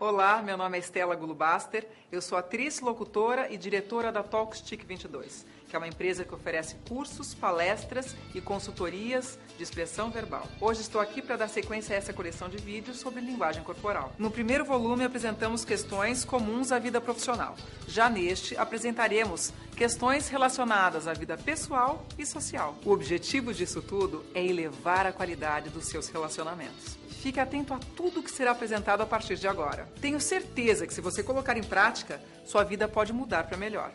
Olá, meu nome é Estela Gulubaster, eu sou atriz, locutora e diretora da Talkstick 22, que é uma empresa que oferece cursos, palestras e consultorias de expressão verbal. Hoje estou aqui para dar sequência a essa coleção de vídeos sobre linguagem corporal. No primeiro volume apresentamos questões comuns à vida profissional. Já neste, apresentaremos questões relacionadas à vida pessoal e social. O objetivo disso tudo é elevar a qualidade dos seus relacionamentos. Fique atento a tudo que será apresentado a partir de agora. Tenho certeza que se você colocar em prática, sua vida pode mudar para melhor.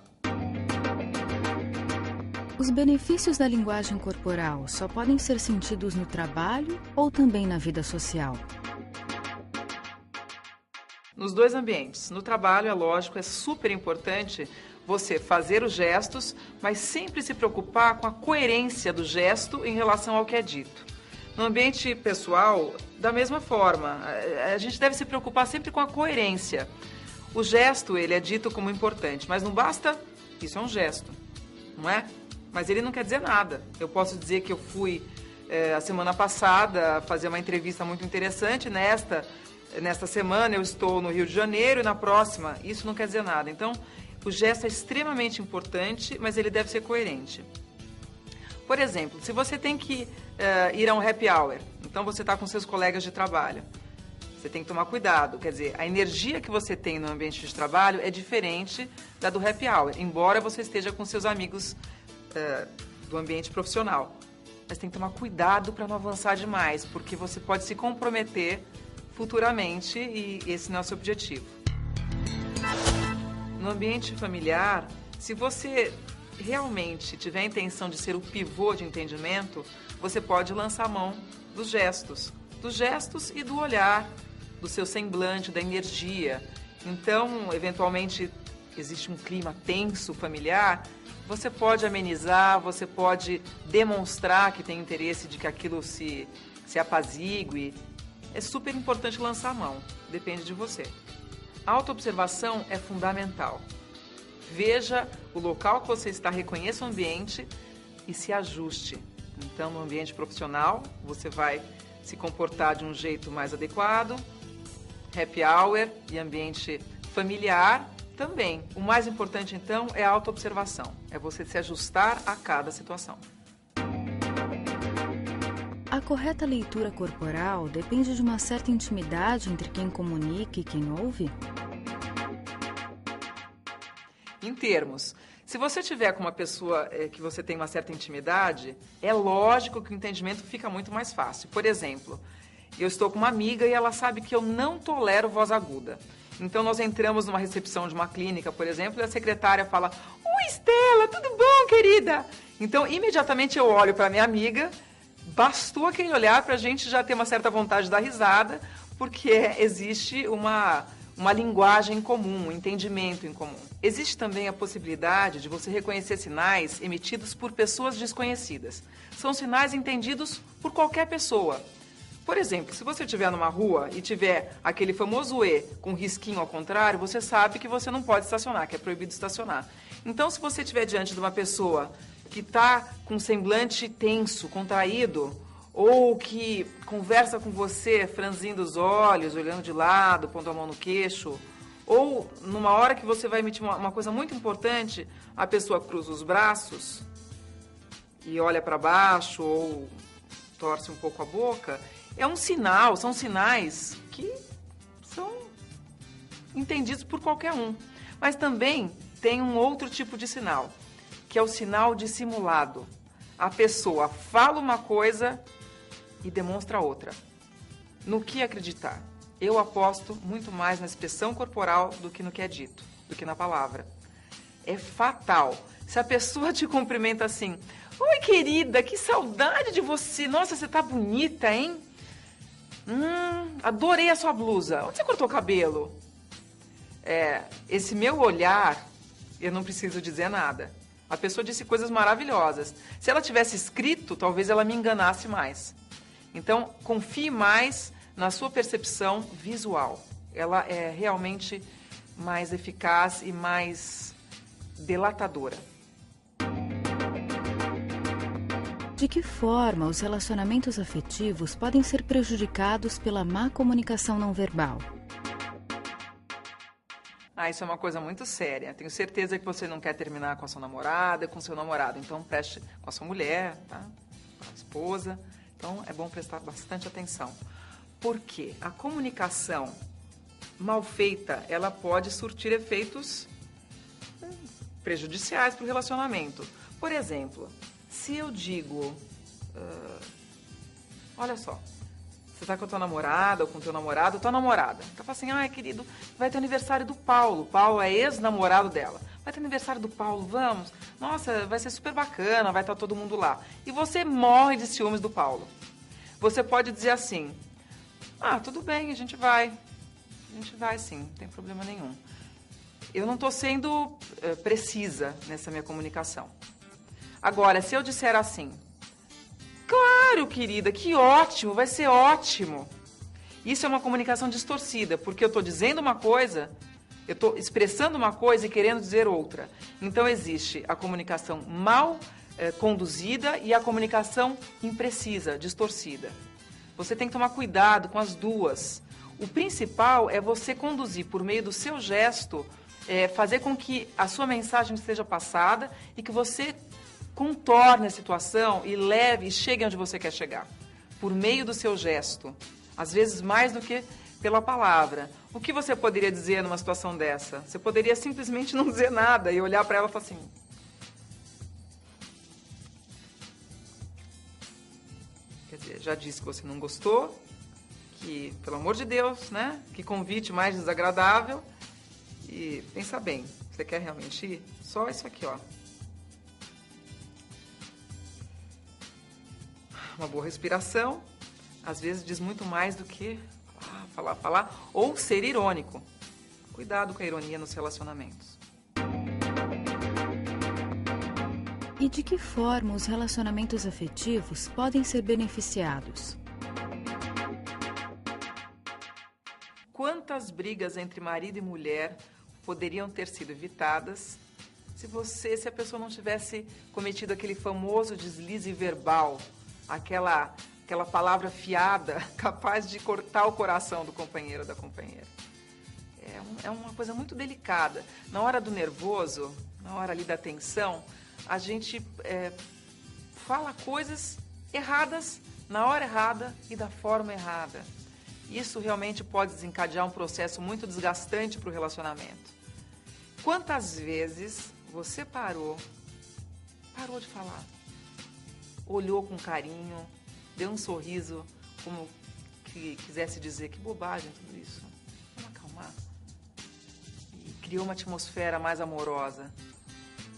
Os benefícios da linguagem corporal só podem ser sentidos no trabalho ou também na vida social? Nos dois ambientes. No trabalho, é lógico, é super importante você fazer os gestos, mas sempre se preocupar com a coerência do gesto em relação ao que é dito. No ambiente pessoal, da mesma forma, a gente deve se preocupar sempre com a coerência. O gesto, ele é dito como importante, mas não basta, isso é um gesto, não é? Mas ele não quer dizer nada. Eu posso dizer que eu fui, a semana passada, fazer uma entrevista muito interessante, nesta semana eu estou no Rio de Janeiro e na próxima, isso não quer dizer nada. Então, o gesto é extremamente importante, mas ele deve ser coerente. Por exemplo, se você tem que ir a um happy hour, então você está com seus colegas de trabalho, você tem que tomar cuidado. Quer dizer, a energia que você tem no ambiente de trabalho é diferente da do happy hour, embora você esteja com seus amigos do ambiente profissional. Mas tem que tomar cuidado para não avançar demais, porque você pode se comprometer futuramente e esse não é o seu objetivo. No ambiente familiar, se você realmente tiver a intenção de ser o pivô de entendimento, você pode lançar a mão dos gestos e do olhar, do seu semblante, da energia. Então, eventualmente, existe um clima tenso familiar, você pode amenizar, você pode demonstrar que tem interesse de que aquilo se apazigue. É super importante lançar a mão, depende de você. A autoobservação é fundamental. Veja o local que você está, reconheça o ambiente e se ajuste. Então, no ambiente profissional, você vai se comportar de um jeito mais adequado. Happy hour e ambiente familiar também. O mais importante, então, é a autoobservação. É você se ajustar a cada situação. A correta leitura corporal depende de uma certa intimidade entre quem comunica e quem ouve? Em termos, se você tiver com uma pessoa que você tem uma certa intimidade, é lógico que o entendimento fica muito mais fácil. Por exemplo, eu estou com uma amiga e ela sabe que eu não tolero voz aguda. Então, nós entramos numa recepção de uma clínica, por exemplo, e a secretária fala: "Oi, Estela, tudo bom, querida?" Então, imediatamente eu olho para minha amiga, bastou aquele olhar para a gente já ter uma certa vontade de dar risada, porque existe uma linguagem em comum, um entendimento em comum. Existe também a possibilidade de você reconhecer sinais emitidos por pessoas desconhecidas. São sinais entendidos por qualquer pessoa. Por exemplo, se você estiver numa rua e tiver aquele famoso E com risquinho ao contrário, você sabe que você não pode estacionar, que é proibido estacionar. Então, se você estiver diante de uma pessoa que está com um semblante tenso, contraído, ou que conversa com você franzindo os olhos, olhando de lado, pondo a mão no queixo, ou numa hora que você vai emitir uma coisa muito importante, a pessoa cruza os braços e olha para baixo ou torce um pouco a boca, é um sinal, são sinais que são entendidos por qualquer um. Mas também tem um outro tipo de sinal, que é o sinal dissimulado. A pessoa fala uma coisa e demonstra outra. No que acreditar? Eu aposto muito mais na expressão corporal do que no que é dito, do que na palavra. É fatal. Se a pessoa te cumprimenta assim: "Oi, querida, que saudade de você. Nossa, você tá bonita, hein? Adorei a sua blusa. Onde você cortou o cabelo?" Esse meu olhar, eu não preciso dizer nada. A pessoa disse coisas maravilhosas. Se ela tivesse escrito, talvez ela me enganasse mais. Então, confie mais na sua percepção visual. Ela é realmente mais eficaz e mais delatadora. De que forma os relacionamentos afetivos podem ser prejudicados pela má comunicação não verbal? Ah, isso é uma coisa muito séria. Tenho certeza que você não quer terminar com a sua namorada, com o seu namorado. Então, preste com a sua mulher, tá? Com a esposa. Então, é bom prestar bastante atenção. Por quê? A comunicação mal feita, ela pode surtir efeitos prejudiciais para o relacionamento. Por exemplo, se eu digo... olha só. Você está com a tua namorada ou com o teu namorado, tua namorada. Então fala assim, ai querido, vai ter aniversário do Paulo. O Paulo é ex-namorado dela. Vai ter aniversário do Paulo, vamos? Nossa, vai ser super bacana, vai estar todo mundo lá. E você morre de ciúmes do Paulo. Você pode dizer assim, ah, tudo bem, a gente vai. A gente vai sim, não tem problema nenhum. Eu não estou sendo precisa nessa minha comunicação. Agora, se eu disser assim, claro, querida, que ótimo, vai ser ótimo. Isso é uma comunicação distorcida, porque eu estou dizendo uma coisa, eu estou expressando uma coisa e querendo dizer outra. Então, existe a comunicação mal conduzida e a comunicação imprecisa, distorcida. Você tem que tomar cuidado com as duas. O principal é você conduzir por meio do seu gesto, fazer com que a sua mensagem seja passada e que você contorne a situação e leve e chegue onde você quer chegar. Por meio do seu gesto. Às vezes mais do que pela palavra. O que você poderia dizer numa situação dessa? Você poderia simplesmente não dizer nada e olhar para ela e falar assim... Quer dizer, já disse que você não gostou, que, pelo amor de Deus, né? Que convite mais desagradável. E pensa bem, você quer realmente ir? Só isso aqui, ó. Uma boa respiração, às vezes diz muito mais do que falar, ou ser irônico. Cuidado com a ironia nos relacionamentos. E de que forma os relacionamentos afetivos podem ser beneficiados? Quantas brigas entre marido e mulher poderiam ter sido evitadas se a pessoa não tivesse cometido aquele famoso deslize verbal, aquela palavra fiada capaz de cortar o coração do companheiro ou da companheira. É uma coisa muito delicada. Na hora do nervoso, na hora ali da tensão, a gente fala coisas erradas na hora errada e da forma errada. Isso realmente pode desencadear um processo muito desgastante para o relacionamento. Quantas vezes você parou de falar, olhou com carinho, deu um sorriso, como que quisesse dizer, que bobagem tudo isso, vamos acalmar, e criou uma atmosfera mais amorosa.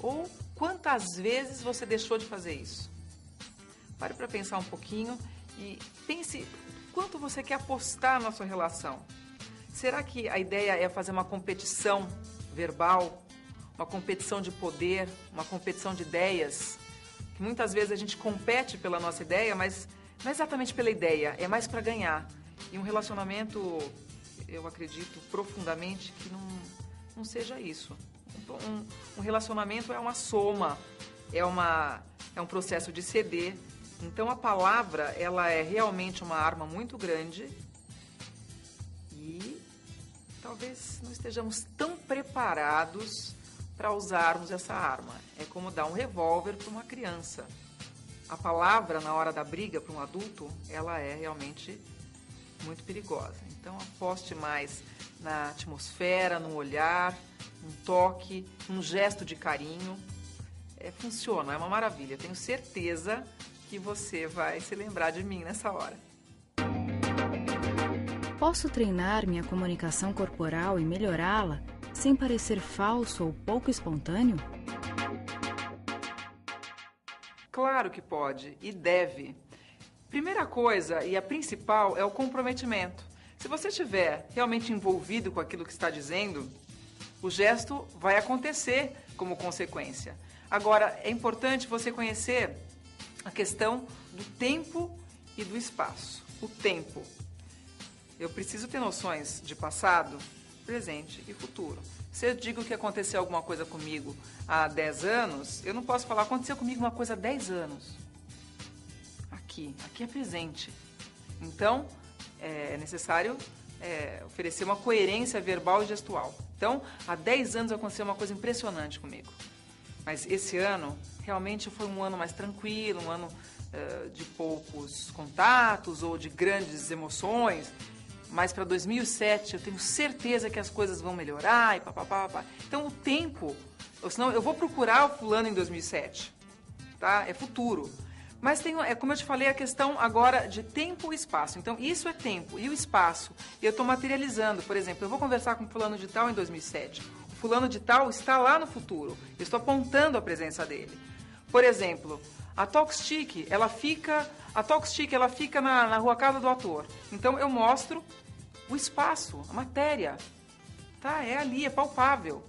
Ou quantas vezes você deixou de fazer isso? Pare para pensar um pouquinho e pense quanto você quer apostar na sua relação. Será que a ideia é fazer uma competição verbal, uma competição de poder, uma competição de ideias? Que muitas vezes a gente compete pela nossa ideia, mas não é exatamente pela ideia, é mais para ganhar. E um relacionamento, eu acredito profundamente que não seja isso. Um relacionamento é uma soma, é um processo de ceder. Então a palavra, ela é realmente uma arma muito grande e talvez não estejamos tão preparados para usarmos essa arma. É como dar um revólver para uma criança. A palavra, na hora da briga para um adulto, ela é realmente muito perigosa. Então aposte mais na atmosfera, no olhar, um toque, um gesto de carinho. Funciona, é uma maravilha. Tenho certeza que você vai se lembrar de mim nessa hora. Posso treinar minha comunicação corporal e melhorá-la sem parecer falso ou pouco espontâneo? Claro que pode e deve. Primeira coisa e a principal é o comprometimento. Se você estiver realmente envolvido com aquilo que está dizendo, o gesto vai acontecer como consequência. Agora, é importante você conhecer a questão do tempo e do espaço. O tempo. Eu preciso ter noções de passado, presente e futuro. Se eu digo que aconteceu alguma coisa comigo há 10 anos, eu não posso falar aconteceu comigo uma coisa há 10 anos. Aqui é presente. Então, é necessário oferecer uma coerência verbal e gestual. Então, há 10 anos aconteceu uma coisa impressionante comigo. Mas esse ano, realmente foi um ano mais tranquilo, um ano de poucos contatos ou de grandes emoções. Mas para 2007, eu tenho certeza que as coisas vão melhorar e papapá. Então, o tempo... Senão, eu vou procurar o fulano em 2007. Tá? É futuro. Mas tem, como eu te falei, a questão agora de tempo e espaço. Então, isso é tempo. E o espaço? Eu estou materializando. Por exemplo, eu vou conversar com o fulano de tal em 2007. O fulano de tal está lá no futuro. Eu estou apontando a presença dele. Por exemplo, a Talkstick, ela fica na Rua Casa do Ator. Então, eu mostro o espaço, a matéria. Tá? É ali, é palpável.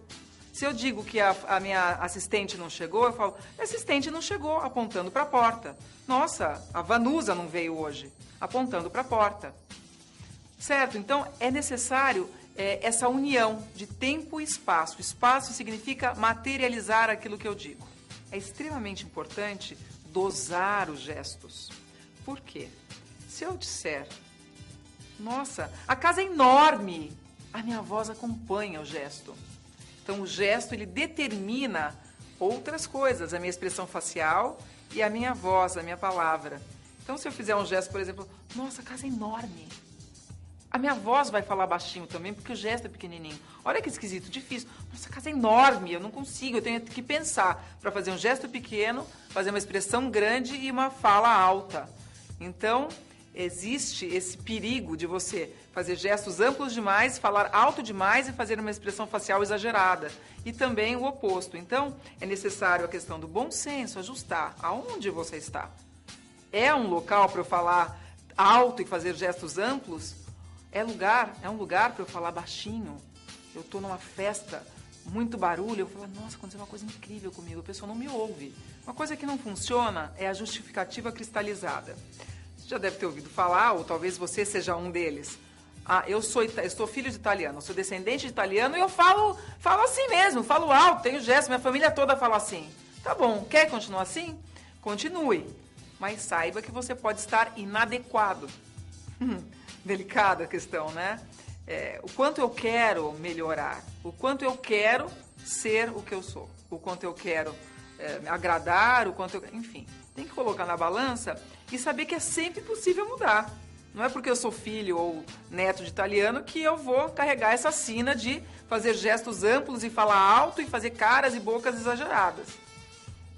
Se eu digo que a minha assistente não chegou, eu falo, a assistente não chegou, apontando para a porta. Nossa, a Vanusa não veio hoje, apontando para a porta. Certo? Então, é necessário essa união de tempo e espaço. Espaço significa materializar aquilo que eu digo. É extremamente importante dosar os gestos. Por quê? Se eu disser, nossa, a casa é enorme, a minha voz acompanha o gesto. Então, o gesto, ele determina outras coisas, a minha expressão facial e a minha voz, a minha palavra. Então, se eu fizer um gesto, por exemplo, nossa, a casa é enorme. A minha voz vai falar baixinho também, porque o gesto é pequenininho. Olha que esquisito, difícil. Nossa, a casa é enorme, eu não consigo, eu tenho que pensar para fazer um gesto pequeno, fazer uma expressão grande e uma fala alta. Então, existe esse perigo de você fazer gestos amplos demais, falar alto demais e fazer uma expressão facial exagerada. E também o oposto. Então, é necessário a questão do bom senso, ajustar aonde você está. É um local para eu falar alto e fazer gestos amplos? É um lugar para eu falar baixinho. Eu estou numa festa, muito barulho, eu falo, nossa, aconteceu uma coisa incrível comigo, a pessoa não me ouve. Uma coisa que não funciona é a justificativa cristalizada. Já deve ter ouvido falar, ou talvez você seja um deles. Eu sou filho de italiano, eu sou descendente de italiano e eu falo assim mesmo, falo alto, tenho gesto, minha família toda fala assim. Tá bom, quer continuar assim? Continue, mas saiba que você pode estar inadequado. Delicada a questão, né? O quanto eu quero melhorar, o quanto eu quero ser o que eu sou, o quanto eu quero agradar, enfim, tem que colocar na balança e saber que é sempre possível mudar. Não é porque eu sou filho ou neto de italiano que eu vou carregar essa sina de fazer gestos amplos e falar alto e fazer caras e bocas exageradas.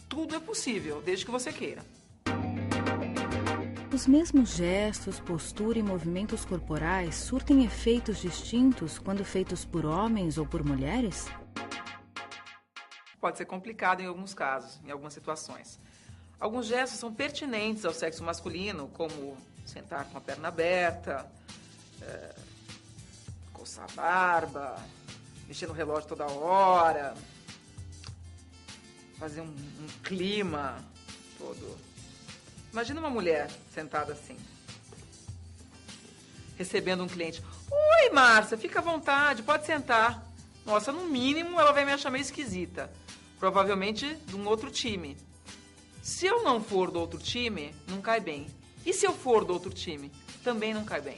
Tudo é possível, desde que você queira. Os mesmos gestos, postura e movimentos corporais surtem efeitos distintos quando feitos por homens ou por mulheres? Pode ser complicado em alguns casos, em algumas situações. Alguns gestos são pertinentes ao sexo masculino, como sentar com a perna aberta, coçar a barba, mexer no relógio toda hora, fazer um clima todo. Imagina uma mulher sentada assim, recebendo um cliente. Oi, Márcia, fica à vontade, pode sentar. Nossa, no mínimo ela vai me achar meio esquisita. Provavelmente de um outro time. Se eu não for do outro time, não cai bem. E se eu for do outro time, também não cai bem.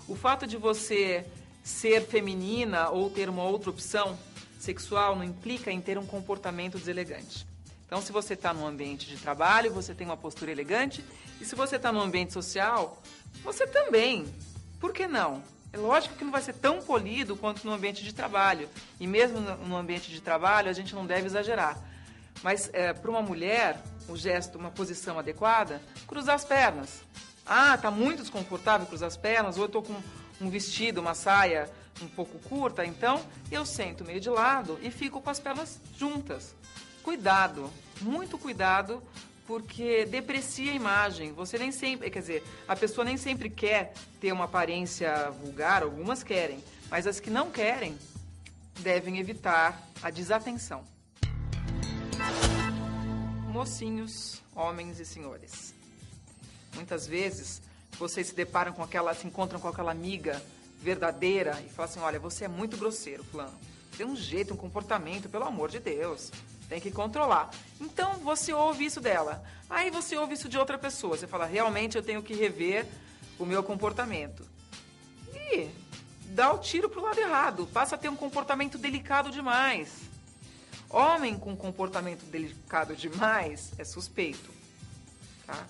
O fato de você ser feminina ou ter uma outra opção sexual não implica em ter um comportamento deselegante. Então, se você está num ambiente de trabalho, você tem uma postura elegante. E se você está num ambiente social, você também. Por que não? É lógico que não vai ser tão polido quanto no ambiente de trabalho. E mesmo no ambiente de trabalho, a gente não deve exagerar. Mas, para uma mulher, o gesto, uma posição adequada, cruzar as pernas. Está muito desconfortável cruzar as pernas, ou eu estou com um vestido, uma saia um pouco curta, então eu sento meio de lado e fico com as pernas juntas. Cuidado, muito cuidado, porque deprecia a imagem. Você nem sempre, quer dizer, a pessoa nem sempre quer ter uma aparência vulgar, algumas querem, mas as que não querem devem evitar a desatenção. Mocinhos, homens e senhores. Muitas vezes vocês se deparam com se encontram com aquela amiga verdadeira e falam assim, olha, você é muito grosseiro, fulano. Tem um jeito, um comportamento, pelo amor de Deus. Tem que controlar. Então, você ouve isso dela. Aí você ouve isso de outra pessoa. Você fala, realmente eu tenho que rever o meu comportamento. E dá o tiro pro lado errado, passa a ter um comportamento delicado demais. Homem com comportamento delicado demais é suspeito, tá?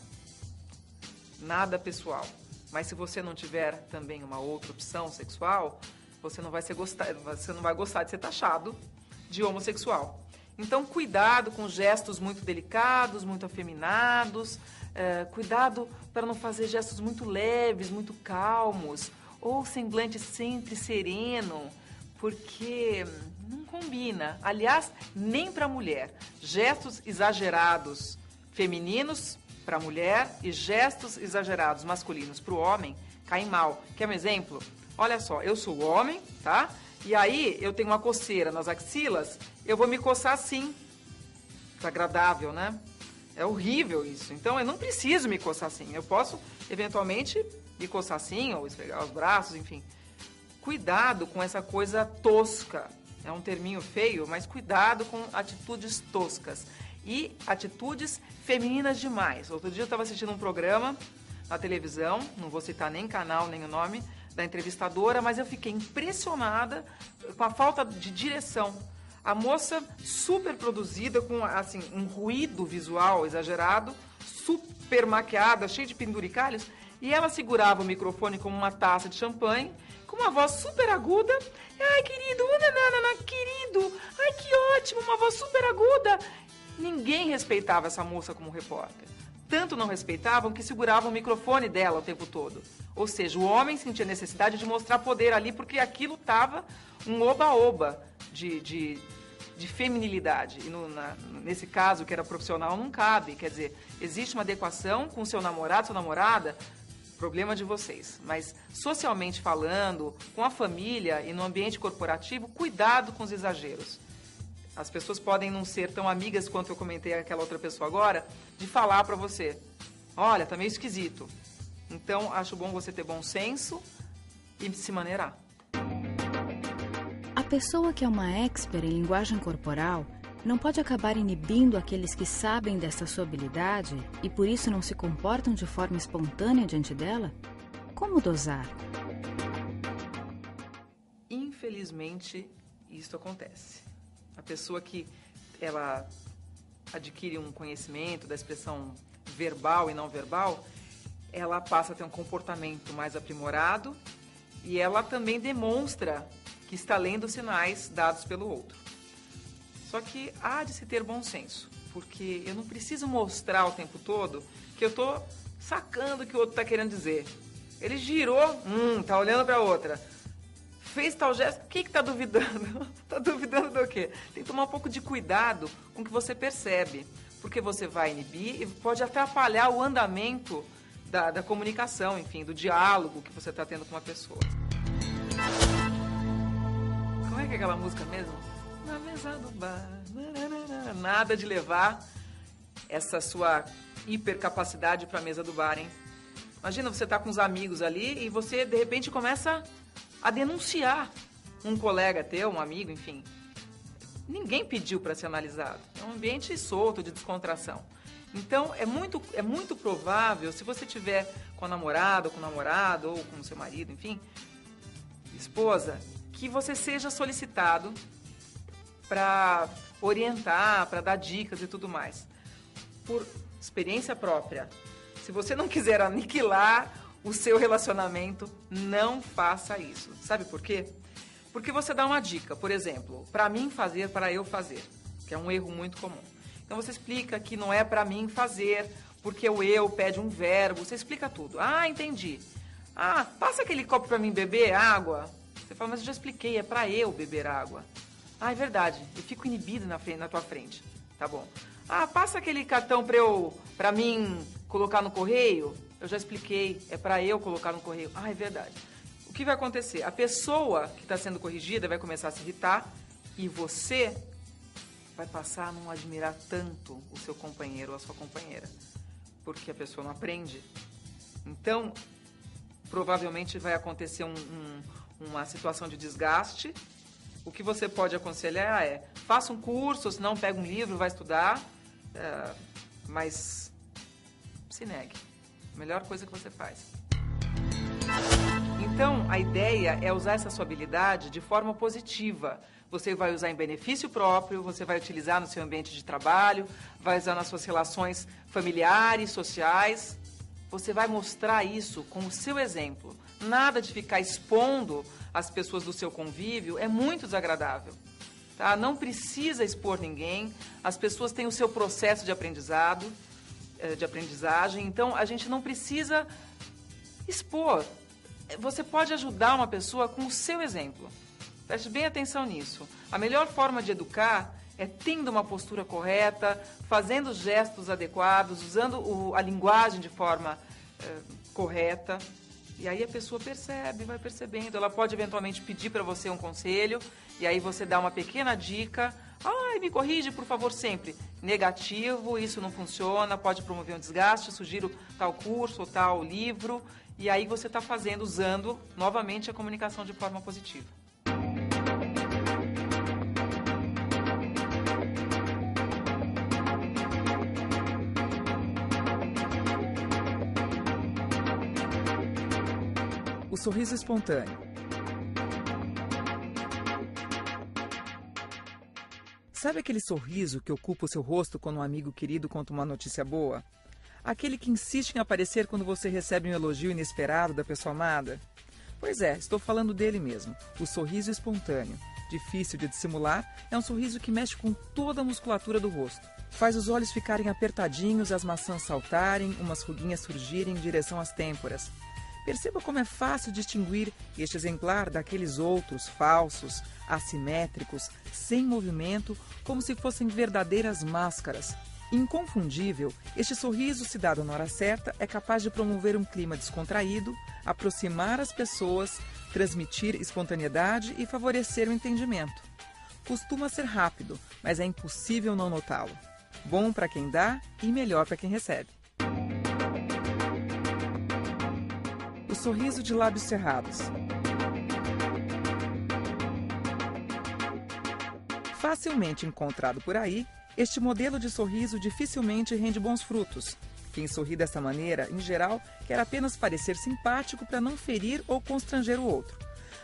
Nada pessoal. Mas se você não tiver também uma outra opção sexual, você não vai gostar de ser taxado de homossexual. Então, cuidado com gestos muito delicados, muito afeminados, cuidado para não fazer gestos muito leves, muito calmos, ou semblante sempre sereno, porque não combina. Aliás, nem para a mulher. Gestos exagerados femininos para a mulher e gestos exagerados masculinos para o homem caem mal. Quer um exemplo? Olha só, eu sou homem, tá? E aí eu tenho uma coceira nas axilas, eu vou me coçar assim. Desagradável, né? É horrível isso. Então eu não preciso me coçar assim. Eu posso, eventualmente, me coçar assim, ou esfregar os braços, enfim. Cuidado com essa coisa tosca. É um terminho feio, mas cuidado com atitudes toscas. E atitudes femininas demais. Outro dia eu estava assistindo um programa na televisão, não vou citar nem canal, nem o nome da entrevistadora, mas eu fiquei impressionada com a falta de direção. A moça super produzida, com assim, um ruído visual exagerado, super maquiada, cheia de penduricalhos, e ela segurava o microfone como uma taça de champanhe, com uma voz super aguda. Ai, querido, querido, ai, que ótimo, uma voz super aguda. Ninguém respeitava essa moça como repórter. Tanto não respeitavam que seguravam o microfone dela o tempo todo. Ou seja, o homem sentia necessidade de mostrar poder ali, porque aquilo estava um oba-oba de feminilidade. E nesse caso, que era profissional, não cabe. Quer dizer, existe uma adequação com o seu namorado, sua namorada, problema de vocês. Mas, socialmente falando, com a família e no ambiente corporativo, cuidado com os exageros. As pessoas podem não ser tão amigas quanto eu comentei aquela outra pessoa agora, de falar para você, olha, tá meio esquisito. Então, acho bom você ter bom senso e se maneirar. A pessoa que é uma expert em linguagem corporal não pode acabar inibindo aqueles que sabem dessa sua habilidade e por isso não se comportam de forma espontânea diante dela? Como dosar? Infelizmente, isso acontece. A pessoa que ela adquire um conhecimento da expressão verbal e não verbal, ela passa a ter um comportamento mais aprimorado e ela também demonstra que está lendo sinais dados pelo outro. Só que há de se ter bom senso, porque eu não preciso mostrar o tempo todo que eu estou sacando o que o outro está querendo dizer. Ele girou, tá olhando para a outra. Fez tal gesto, o que está duvidando? Está duvidando do quê? Tem que tomar um pouco de cuidado com o que você percebe, porque você vai inibir e pode atrapalhar o andamento da comunicação, enfim, do diálogo que você está tendo com uma pessoa. Como é que é aquela música mesmo? Na mesa do bar, nada de levar essa sua hipercapacidade para a mesa do bar, hein? Imagina, você tá com os amigos ali e você, de repente, começa a denunciar um colega teu, um amigo, enfim. Ninguém pediu para ser analisado. É um ambiente solto, de descontração. Então, é muito provável, se você tiver com a namorada, ou com o namorado, ou com o seu marido, enfim, esposa, que você seja solicitado para orientar, para dar dicas e tudo mais. Por experiência própria. Se você não quiser aniquilar o seu relacionamento, não faça isso. Sabe por quê? Porque você dá uma dica, por exemplo, para mim fazer, para eu fazer, que é um erro muito comum. Então você explica que não é para mim fazer, porque o eu pede um verbo, você explica tudo. Ah, entendi. Ah, passa aquele copo para mim beber água. Você fala, mas eu já expliquei, é para eu beber água. Ah, é verdade, eu fico inibido na tua frente. Tá bom. Ah, passa aquele cartão para mim colocar no correio. Eu já expliquei, é para eu colocar no correio. Ah, é verdade. O que vai acontecer? A pessoa que está sendo corrigida vai começar a se irritar e você vai passar a não admirar tanto o seu companheiro ou a sua companheira, porque a pessoa não aprende. Então, provavelmente vai acontecer uma situação de desgaste. O que você pode aconselhar é, faça um curso, se não pega um livro, vai estudar, mas se negue. A melhor coisa que você faz. Então, a ideia é usar essa sua habilidade de forma positiva. Você vai usar em benefício próprio, você vai utilizar no seu ambiente de trabalho, vai usar nas suas relações familiares, sociais. Você vai mostrar isso com o seu exemplo. Nada de ficar expondo as pessoas do seu convívio é muito desagradável. Tá? Não precisa expor ninguém, as pessoas têm o seu processo de aprendizagem, então a gente não precisa expor. Você pode ajudar uma pessoa com o seu exemplo. Preste bem atenção nisso. A melhor forma de educar é tendo uma postura correta, fazendo os gestos adequados, usando a linguagem de forma correta. E aí a pessoa percebe, vai percebendo. Ela pode eventualmente pedir para você um conselho, e aí você dá uma pequena dica. Ai, me corrige, por favor, sempre. Negativo, isso não funciona, pode promover um desgaste, sugiro tal curso ou tal livro. E aí você está usando novamente a comunicação de forma positiva. O sorriso espontâneo. Sabe aquele sorriso que ocupa o seu rosto quando um amigo querido conta uma notícia boa? Aquele que insiste em aparecer quando você recebe um elogio inesperado da pessoa amada? Pois é, estou falando dele mesmo, o sorriso espontâneo. Difícil de dissimular, é um sorriso que mexe com toda a musculatura do rosto. Faz os olhos ficarem apertadinhos, as maçãs saltarem, umas ruguinhas surgirem em direção às têmporas. Perceba como é fácil distinguir este exemplar daqueles outros falsos, assimétricos, sem movimento, como se fossem verdadeiras máscaras. Inconfundível, este sorriso, se dado na hora certa, é capaz de promover um clima descontraído, aproximar as pessoas, transmitir espontaneidade e favorecer o entendimento. Costuma ser rápido, mas é impossível não notá-lo. Bom para quem dá e melhor para quem recebe. O sorriso de lábios cerrados. Facilmente encontrado por aí, este modelo de sorriso dificilmente rende bons frutos. Quem sorri dessa maneira, em geral, quer apenas parecer simpático para não ferir ou constranger o outro.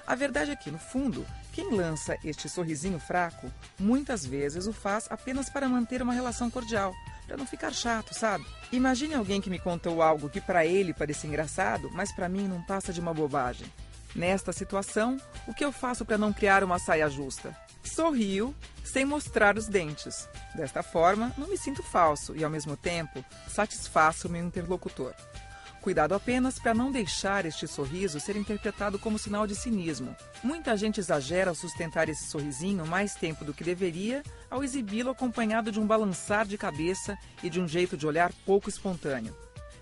A verdade é que, no fundo, quem lança este sorrisinho fraco, muitas vezes o faz apenas para manter uma relação cordial, para não ficar chato, sabe? Imagine alguém que me contou algo que para ele parecia engraçado, mas para mim não passa de uma bobagem. Nesta situação, o que eu faço para não criar uma saia justa? Sorrio sem mostrar os dentes. Desta forma, não me sinto falso e, ao mesmo tempo, satisfaço o meu interlocutor. Cuidado apenas para não deixar este sorriso ser interpretado como sinal de cinismo. Muita gente exagera ao sustentar esse sorrisinho mais tempo do que deveria, ao exibi-lo acompanhado de um balançar de cabeça e de um jeito de olhar pouco espontâneo.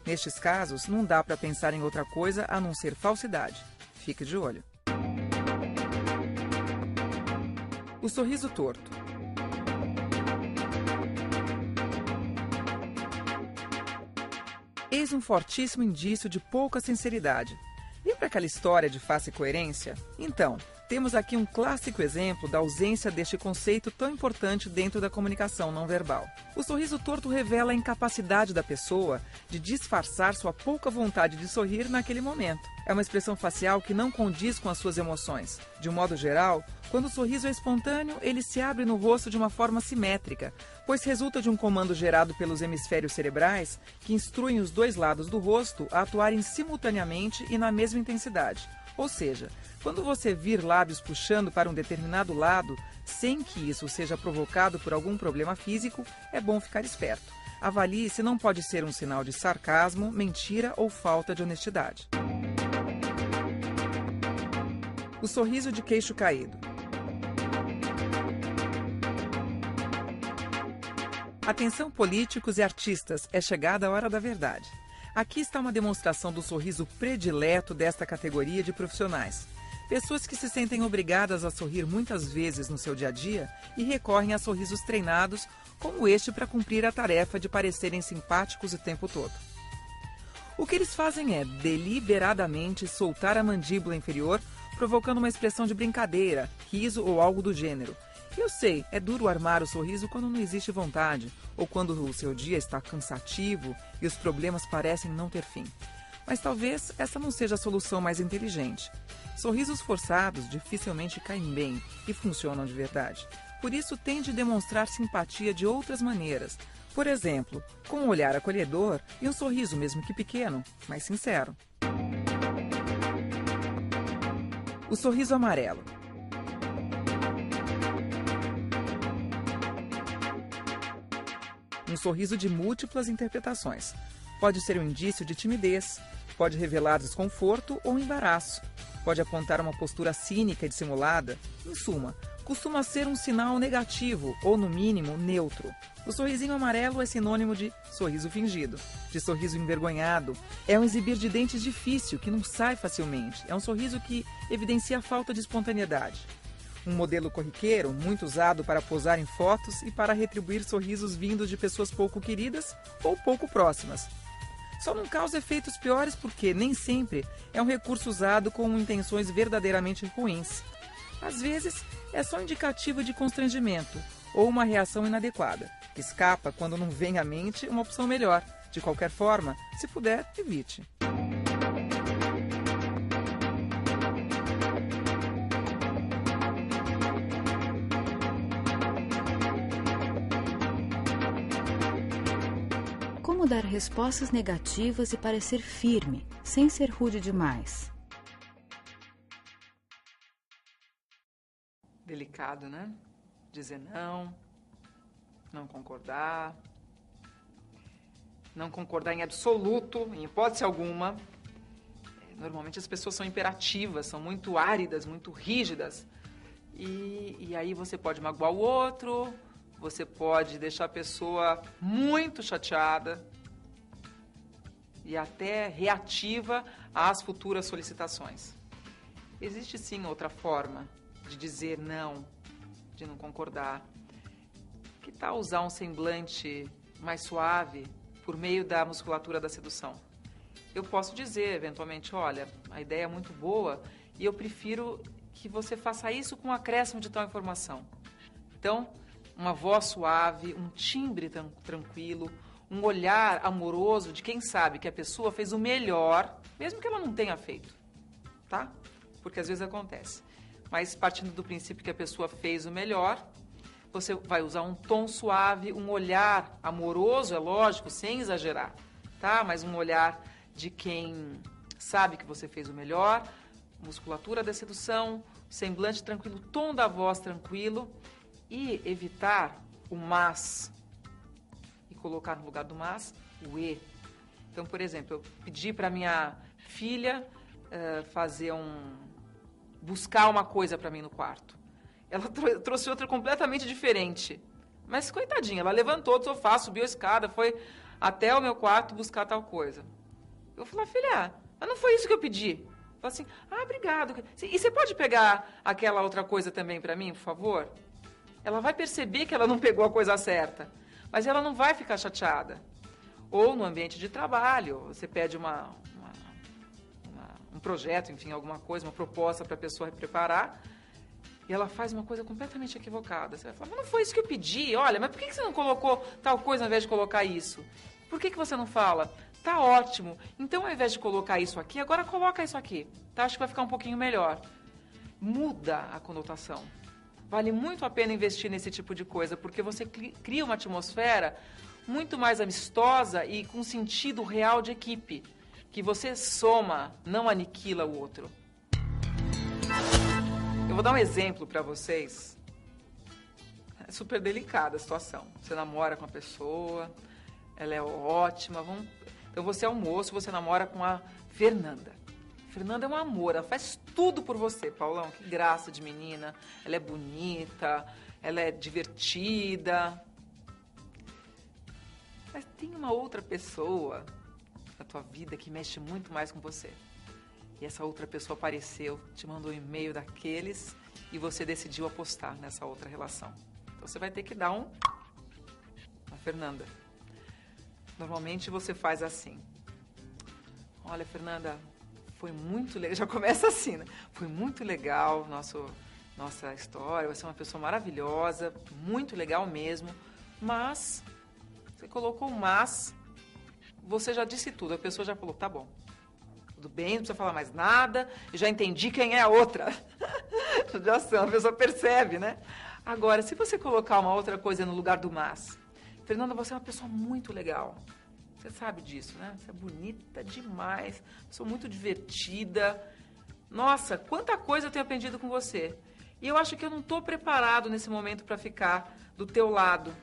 Nestes casos, não dá para pensar em outra coisa a não ser falsidade. Fique de olho. O sorriso torto. Eis um fortíssimo indício de pouca sinceridade. Lembra aquela história de face e coerência? Então, temos aqui um clássico exemplo da ausência deste conceito tão importante dentro da comunicação não verbal. O sorriso torto revela a incapacidade da pessoa de disfarçar sua pouca vontade de sorrir naquele momento. É uma expressão facial que não condiz com as suas emoções. De um modo geral, quando o sorriso é espontâneo, ele se abre no rosto de uma forma simétrica, pois resulta de um comando gerado pelos hemisférios cerebrais que instruem os dois lados do rosto a atuarem simultaneamente e na mesma intensidade. Ou seja, quando você vir lábios puxando para um determinado lado, sem que isso seja provocado por algum problema físico, é bom ficar esperto. Avalie se não pode ser um sinal de sarcasmo, mentira ou falta de honestidade. O sorriso de queixo caído. Atenção políticos e artistas, é chegada a hora da verdade. Aqui está uma demonstração do sorriso predileto desta categoria de profissionais. Pessoas que se sentem obrigadas a sorrir muitas vezes no seu dia a dia e recorrem a sorrisos treinados como este para cumprir a tarefa de parecerem simpáticos o tempo todo. O que eles fazem é, deliberadamente, soltar a mandíbula inferior, provocando uma expressão de brincadeira, riso ou algo do gênero. Eu sei, é duro armar o sorriso quando não existe vontade, ou quando o seu dia está cansativo e os problemas parecem não ter fim. Mas talvez essa não seja a solução mais inteligente. Sorrisos forçados dificilmente caem bem e funcionam de verdade. Por isso, tente demonstrar simpatia de outras maneiras. Por exemplo, com um olhar acolhedor e um sorriso, mesmo que pequeno, mas sincero. O sorriso amarelo. Um sorriso de múltiplas interpretações. Pode ser um indício de timidez, pode revelar desconforto ou embaraço, pode apontar uma postura cínica e dissimulada. Em suma, costuma ser um sinal negativo ou, no mínimo, neutro. O sorrisinho amarelo é sinônimo de sorriso fingido, de sorriso envergonhado. É um exibir de dentes difícil, que não sai facilmente. É um sorriso que evidencia a falta de espontaneidade. Um modelo corriqueiro, muito usado para posar em fotos e para retribuir sorrisos vindos de pessoas pouco queridas ou pouco próximas. Só não causa efeitos piores porque, nem sempre, é um recurso usado com intenções verdadeiramente ruins. Às vezes, é só indicativo de constrangimento ou uma reação inadequada. Escapa quando não vem à mente uma opção melhor. De qualquer forma, se puder, evite. Como dar respostas negativas e parecer firme, sem ser rude demais? Delicado, né? Dizer não, não concordar em absoluto, em hipótese alguma. Normalmente as pessoas são imperativas, são muito áridas, muito rígidas. E aí você pode magoar o outro, você pode deixar a pessoa muito chateada e até reativa às futuras solicitações. Existe sim outra forma de dizer não, de não concordar. Que tal usar um semblante mais suave por meio da musculatura da sedução? Eu posso dizer, eventualmente, olha, a ideia é muito boa e eu prefiro que você faça isso com um acréscimo de tal informação. Então, uma voz suave, um timbre tranquilo, um olhar amoroso de quem sabe que a pessoa fez o melhor, mesmo que ela não tenha feito, tá? Porque às vezes acontece. Mas partindo do princípio que a pessoa fez o melhor, você vai usar um tom suave, um olhar amoroso, é lógico, sem exagerar, tá? Mas um olhar de quem sabe que você fez o melhor, musculatura da sedução, semblante tranquilo, tom da voz tranquilo e evitar o mas e colocar no lugar do mas o e. Então, por exemplo, eu pedi para minha filha buscar uma coisa para mim no quarto. Ela trouxe outra completamente diferente. Mas, coitadinha, ela levantou do sofá, subiu a escada, foi até o meu quarto buscar tal coisa. Eu falei, filha, mas não foi isso que eu pedi. Ela assim, obrigado. E você pode pegar aquela outra coisa também para mim, por favor? Ela vai perceber que ela não pegou a coisa certa, mas ela não vai ficar chateada. Ou no ambiente de trabalho, você pede um projeto, enfim, alguma coisa, uma proposta para a pessoa preparar, e ela faz uma coisa completamente equivocada. Você vai falar, mas não foi isso que eu pedi, olha, mas por que você não colocou tal coisa ao invés de colocar isso? Por que você não fala? Tá ótimo, então ao invés de colocar isso aqui, agora coloca isso aqui, tá? Acho que vai ficar um pouquinho melhor. Muda a conotação. Vale muito a pena investir nesse tipo de coisa, porque você cria uma atmosfera muito mais amistosa e com sentido real de equipe, que você soma, não aniquila o outro. Eu vou dar um exemplo para vocês. É super delicada a situação. Você namora com a pessoa, ela é ótima. Então você é um moço, você namora com a Fernanda. Fernanda é um amor, ela faz tudo por você, Paulão. Que graça de menina. Ela é bonita, ela é divertida. Mas tem uma outra pessoa na tua vida que mexe muito mais com você. E essa outra pessoa apareceu, te mandou um e-mail daqueles e você decidiu apostar nessa outra relação. Então você vai ter que dar a Fernanda. Normalmente você faz assim. Olha, Fernanda, foi muito legal. Já começa assim, né? Foi muito legal nossa história. Você é uma pessoa maravilhosa, muito legal mesmo. Mas, você colocou o mas, você já disse tudo. A pessoa já falou, tá bom. tudo bem, não precisa falar mais nada, eu já entendi quem é a outra. Judiação, a pessoa percebe, né? Agora, se você colocar uma outra coisa no lugar do mas, Fernanda, você é uma pessoa muito legal. Você sabe disso, né? Você é bonita demais, sou muito divertida. Nossa, quanta coisa eu tenho aprendido com você. E eu acho que eu não estou preparado nesse momento para ficar do teu lado.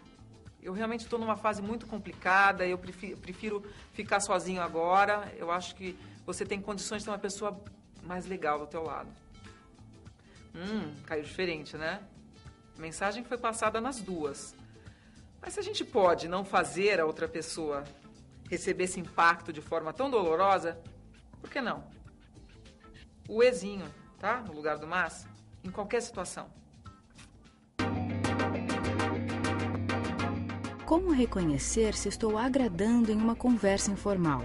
Eu realmente estou numa fase muito complicada, eu prefiro ficar sozinho agora. Eu acho que você tem condições de ter uma pessoa mais legal do teu lado. Caiu diferente, né? A mensagem foi passada nas duas. Mas se a gente pode não fazer a outra pessoa receber esse impacto de forma tão dolorosa, por que não? O ezinho, tá? No lugar do mas, em qualquer situação. Como reconhecer se estou agradando em uma conversa informal?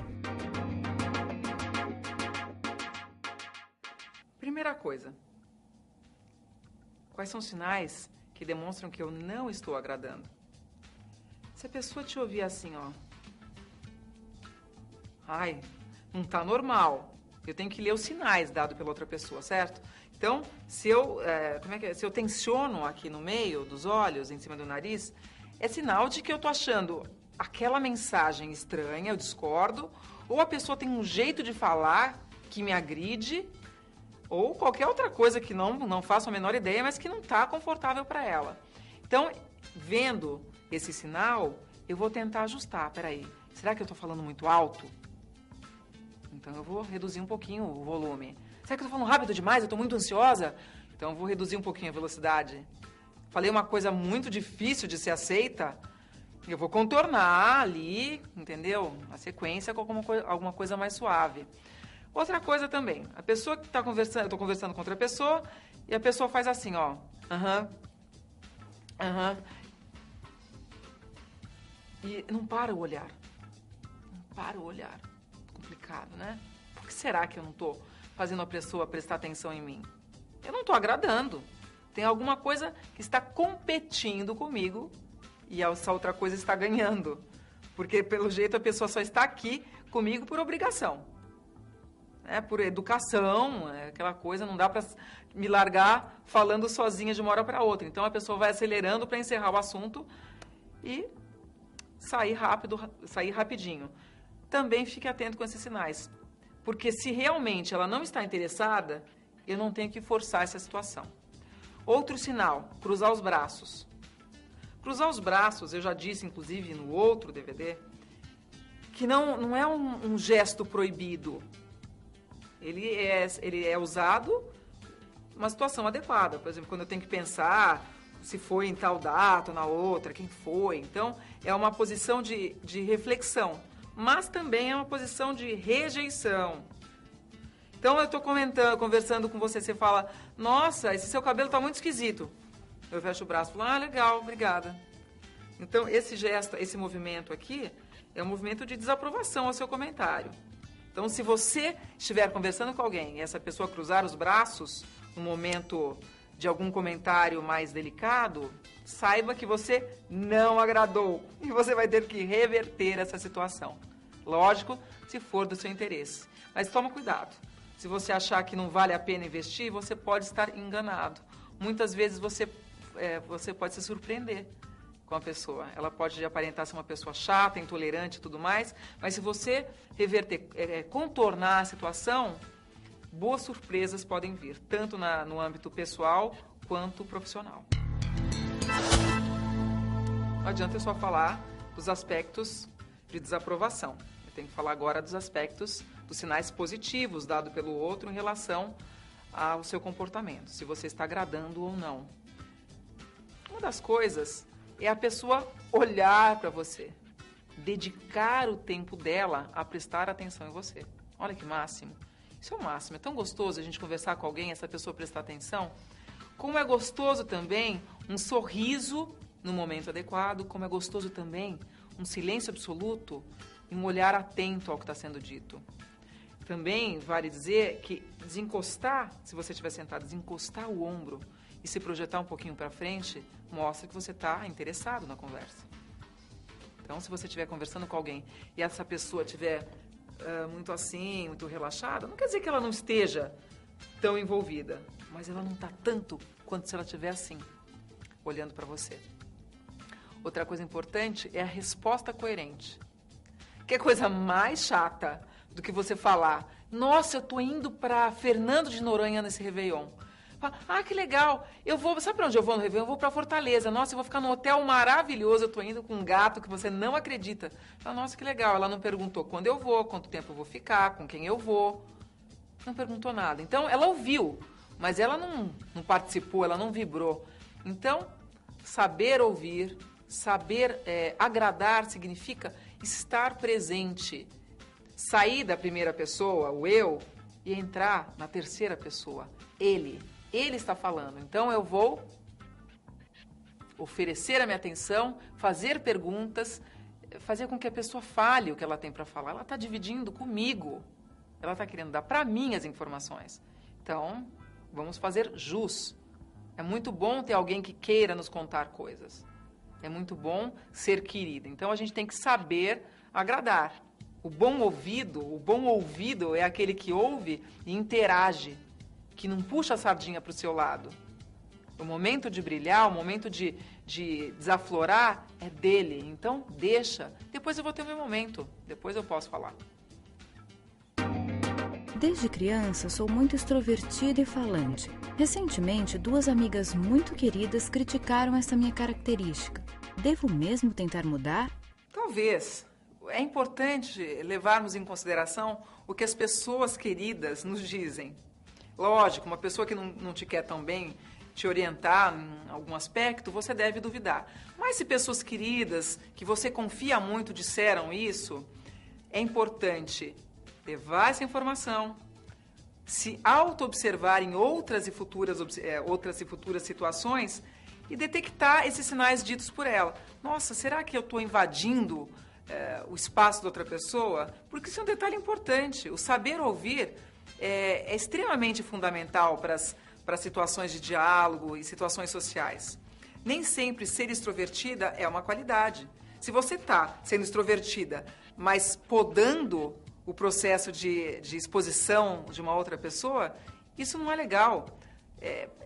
Primeira coisa, quais são os sinais que demonstram que eu não estou agradando? Se a pessoa te ouvir assim, ó, ai, não tá normal, eu tenho que ler os sinais dados pela outra pessoa, certo? Então, se eu tensiono aqui no meio dos olhos, em cima do nariz, é sinal de que eu tô achando aquela mensagem estranha, eu discordo, ou a pessoa tem um jeito de falar que me agride, ou qualquer outra coisa que não faço a menor ideia, mas que não está confortável para ela. Então, vendo esse sinal, eu vou tentar ajustar. Peraí, será que eu estou falando muito alto? Então, eu vou reduzir um pouquinho o volume. Será que eu estou falando rápido demais? Eu estou muito ansiosa? Então, eu vou reduzir um pouquinho a velocidade. Falei uma coisa muito difícil de ser aceita, eu vou contornar ali, entendeu? A sequência com alguma coisa mais suave. Outra coisa também, a pessoa que está conversando, eu estou conversando com outra pessoa, e a pessoa faz assim, ó, e não para o olhar. Não para o olhar. Complicado, né? Por que será que eu não estou fazendo a pessoa prestar atenção em mim? Eu não estou agradando. Tem alguma coisa que está competindo comigo e essa outra coisa está ganhando. Porque, pelo jeito, a pessoa só está aqui comigo por obrigação. Por educação, aquela coisa, não dá para me largar falando sozinha de uma hora para outra. Então, a pessoa vai acelerando para encerrar o assunto e sair rapidinho. Também fique atento com esses sinais. Porque se realmente ela não está interessada, eu não tenho que forçar essa situação. Outro sinal, cruzar os braços. Cruzar os braços, eu já disse, inclusive, no outro DVD, que não é um gesto proibido. Ele é usado numa situação adequada. Por exemplo, quando eu tenho que pensar se foi em tal data ou na outra, quem foi. Então, é uma posição de reflexão, mas também é uma posição de rejeição. Então, eu estou conversando com você, você fala, nossa, esse seu cabelo está muito esquisito. Eu fecho o braço e falo, legal, obrigada. Então, esse gesto, esse movimento aqui, é um movimento de desaprovação ao seu comentário. Então, se você estiver conversando com alguém e essa pessoa cruzar os braços no momento de algum comentário mais delicado, saiba que você não agradou e você vai ter que reverter essa situação. Lógico, se for do seu interesse. Mas toma cuidado. Se você achar que não vale a pena investir, você pode estar enganado. Muitas vezes você pode se surpreender com a pessoa. Ela pode aparentar ser uma pessoa chata, intolerante e tudo mais, mas se você reverter, contornar a situação, boas surpresas podem vir, tanto no âmbito pessoal quanto profissional. Não adianta eu só falar dos aspectos de desaprovação. Eu tenho que falar agora dos aspectos, dos sinais positivos dados pelo outro em relação ao seu comportamento, se você está agradando ou não. Uma das coisas é a pessoa olhar para você, dedicar o tempo dela a prestar atenção em você. Olha que máximo. Isso é o máximo. É tão gostoso a gente conversar com alguém, essa pessoa prestar atenção. Como é gostoso também um sorriso no momento adequado, como é gostoso também um silêncio absoluto e um olhar atento ao que está sendo dito. Também vale dizer que desencostar, se você estiver sentado, desencostar o ombro e se projetar um pouquinho para frente, mostra que você está interessado na conversa. Então, se você estiver conversando com alguém e essa pessoa estiver muito assim, muito relaxada, não quer dizer que ela não esteja tão envolvida, mas ela não está tanto quanto se ela estiver assim, olhando para você. Outra coisa importante é a resposta coerente. Que coisa mais chata do que você falar: nossa, eu tô indo para Fernando de Noronha nesse Réveillon. Ah, que legal. Eu vou, sabe para onde eu vou no Réveillon? Eu vou para Fortaleza. Nossa, eu vou ficar num hotel maravilhoso. Eu tô indo com um gato que você não acredita. Nossa, que legal. Ela não perguntou quando eu vou, quanto tempo eu vou ficar, com quem eu vou. Não perguntou nada. Então, ela ouviu, mas ela não participou, ela não vibrou. Então, saber ouvir, saber agradar significa estar presente. Sair da primeira pessoa, o eu, e entrar na terceira pessoa, ele. Ele está falando. Então, eu vou oferecer a minha atenção, fazer perguntas, fazer com que a pessoa fale o que ela tem para falar. Ela está dividindo comigo. Ela está querendo dar para mim as informações. Então, vamos fazer jus. É muito bom ter alguém que queira nos contar coisas. É muito bom ser querida. Então, a gente tem que saber agradar. O bom ouvido é aquele que ouve e interage, que não puxa a sardinha para o seu lado. O momento de brilhar, o momento de desaflorar é dele. Então, deixa. Depois eu vou ter o meu momento. Depois eu posso falar. Desde criança, sou muito extrovertida e falante. Recentemente, 2 amigas muito queridas criticaram essa minha característica. Devo mesmo tentar mudar? Talvez. É importante levarmos em consideração o que as pessoas queridas nos dizem. Lógico, uma pessoa que não te quer tão bem te orientar em algum aspecto, você deve duvidar. Mas se pessoas queridas, que você confia muito, disseram isso, é importante levar essa informação, se auto-observar em outras e futuras situações e detectar esses sinais ditos por ela. Nossa, será que eu estou invadindo o espaço da outra pessoa? Porque isso é um detalhe importante. O saber ouvir é extremamente fundamental para as situações de diálogo e situações sociais. Nem sempre ser extrovertida é uma qualidade. Se você está sendo extrovertida, mas podando o processo de exposição de uma outra pessoa, isso não é legal.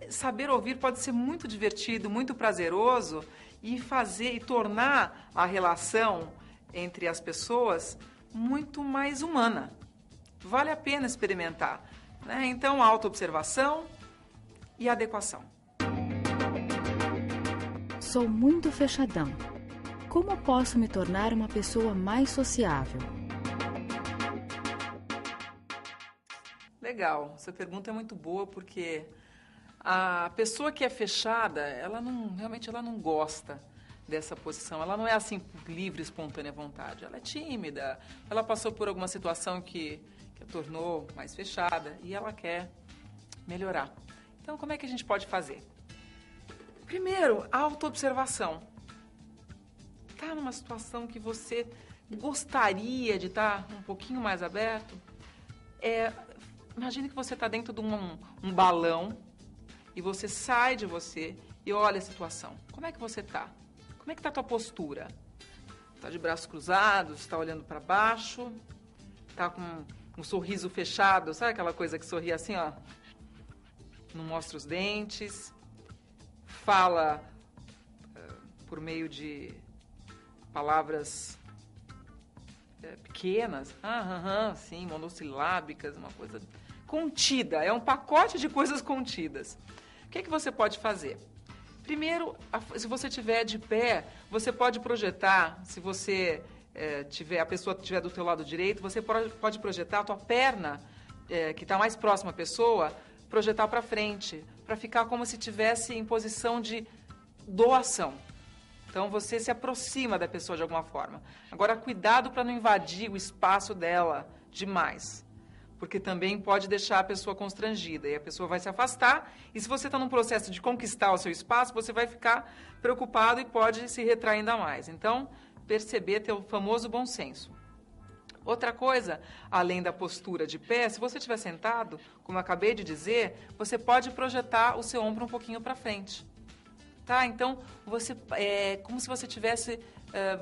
Saber ouvir pode ser muito divertido, muito prazeroso e tornar a relação entre as pessoas muito mais humana. Vale a pena experimentar, né? Então, autoobservação e adequação. Sou muito fechadão. Como posso me tornar uma pessoa mais sociável? Legal, essa pergunta é muito boa porque a pessoa que é fechada, realmente ela não gosta dessa posição. Ela não é assim por livre, espontânea vontade. Ela é tímida, ela passou por alguma situação que a tornou mais fechada e ela quer melhorar. Então, como é que a gente pode fazer? Primeiro, a autoobservação. Está numa situação que você gostaria de estar um pouquinho mais aberto? Imagine que você está dentro de um balão e você sai de você e olha a situação. Como é que você está? Como é que está a tua postura? Está de braços cruzados? Está olhando para baixo? Está com um sorriso fechado? Sabe aquela coisa que sorri assim, ó? Não mostra os dentes? Fala por meio de palavras pequenas? Sim, monossilábicas, uma coisa contida. É um pacote de coisas contidas. O que você pode fazer? Primeiro, se você estiver de pé, você pode projetar, se você a pessoa estiver do teu lado direito, você pode projetar a tua perna, que está mais próxima à pessoa, projetar para frente, para ficar como se estivesse em posição de doação. Então, você se aproxima da pessoa de alguma forma. Agora, cuidado para não invadir o espaço dela demais, porque também pode deixar a pessoa constrangida e a pessoa vai se afastar. E se você está num processo de conquistar o seu espaço, você vai ficar preocupado e pode se retrair ainda mais. Então, perceber, ter o famoso bom senso. Outra coisa, além da postura de pé, se você estiver sentado, como eu acabei de dizer, você pode projetar o seu ombro um pouquinho para frente. Tá? Então, como se você estivesse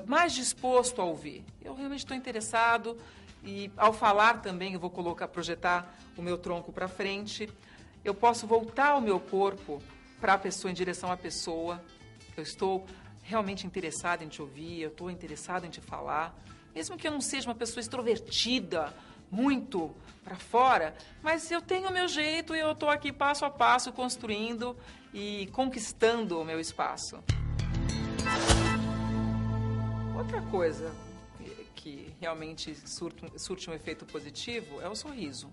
mais disposto a ouvir. Eu realmente estou interessado, E ao falar também, eu vou projetar o meu tronco para frente. Eu posso voltar o meu corpo para a pessoa, em direção à pessoa. Eu estou realmente interessada em te ouvir, eu estou interessado em te falar. Mesmo que eu não seja uma pessoa extrovertida, muito para fora, mas eu tenho o meu jeito e eu estou aqui passo a passo construindo e conquistando o meu espaço. Outra coisa que realmente surte um efeito positivo é o sorriso.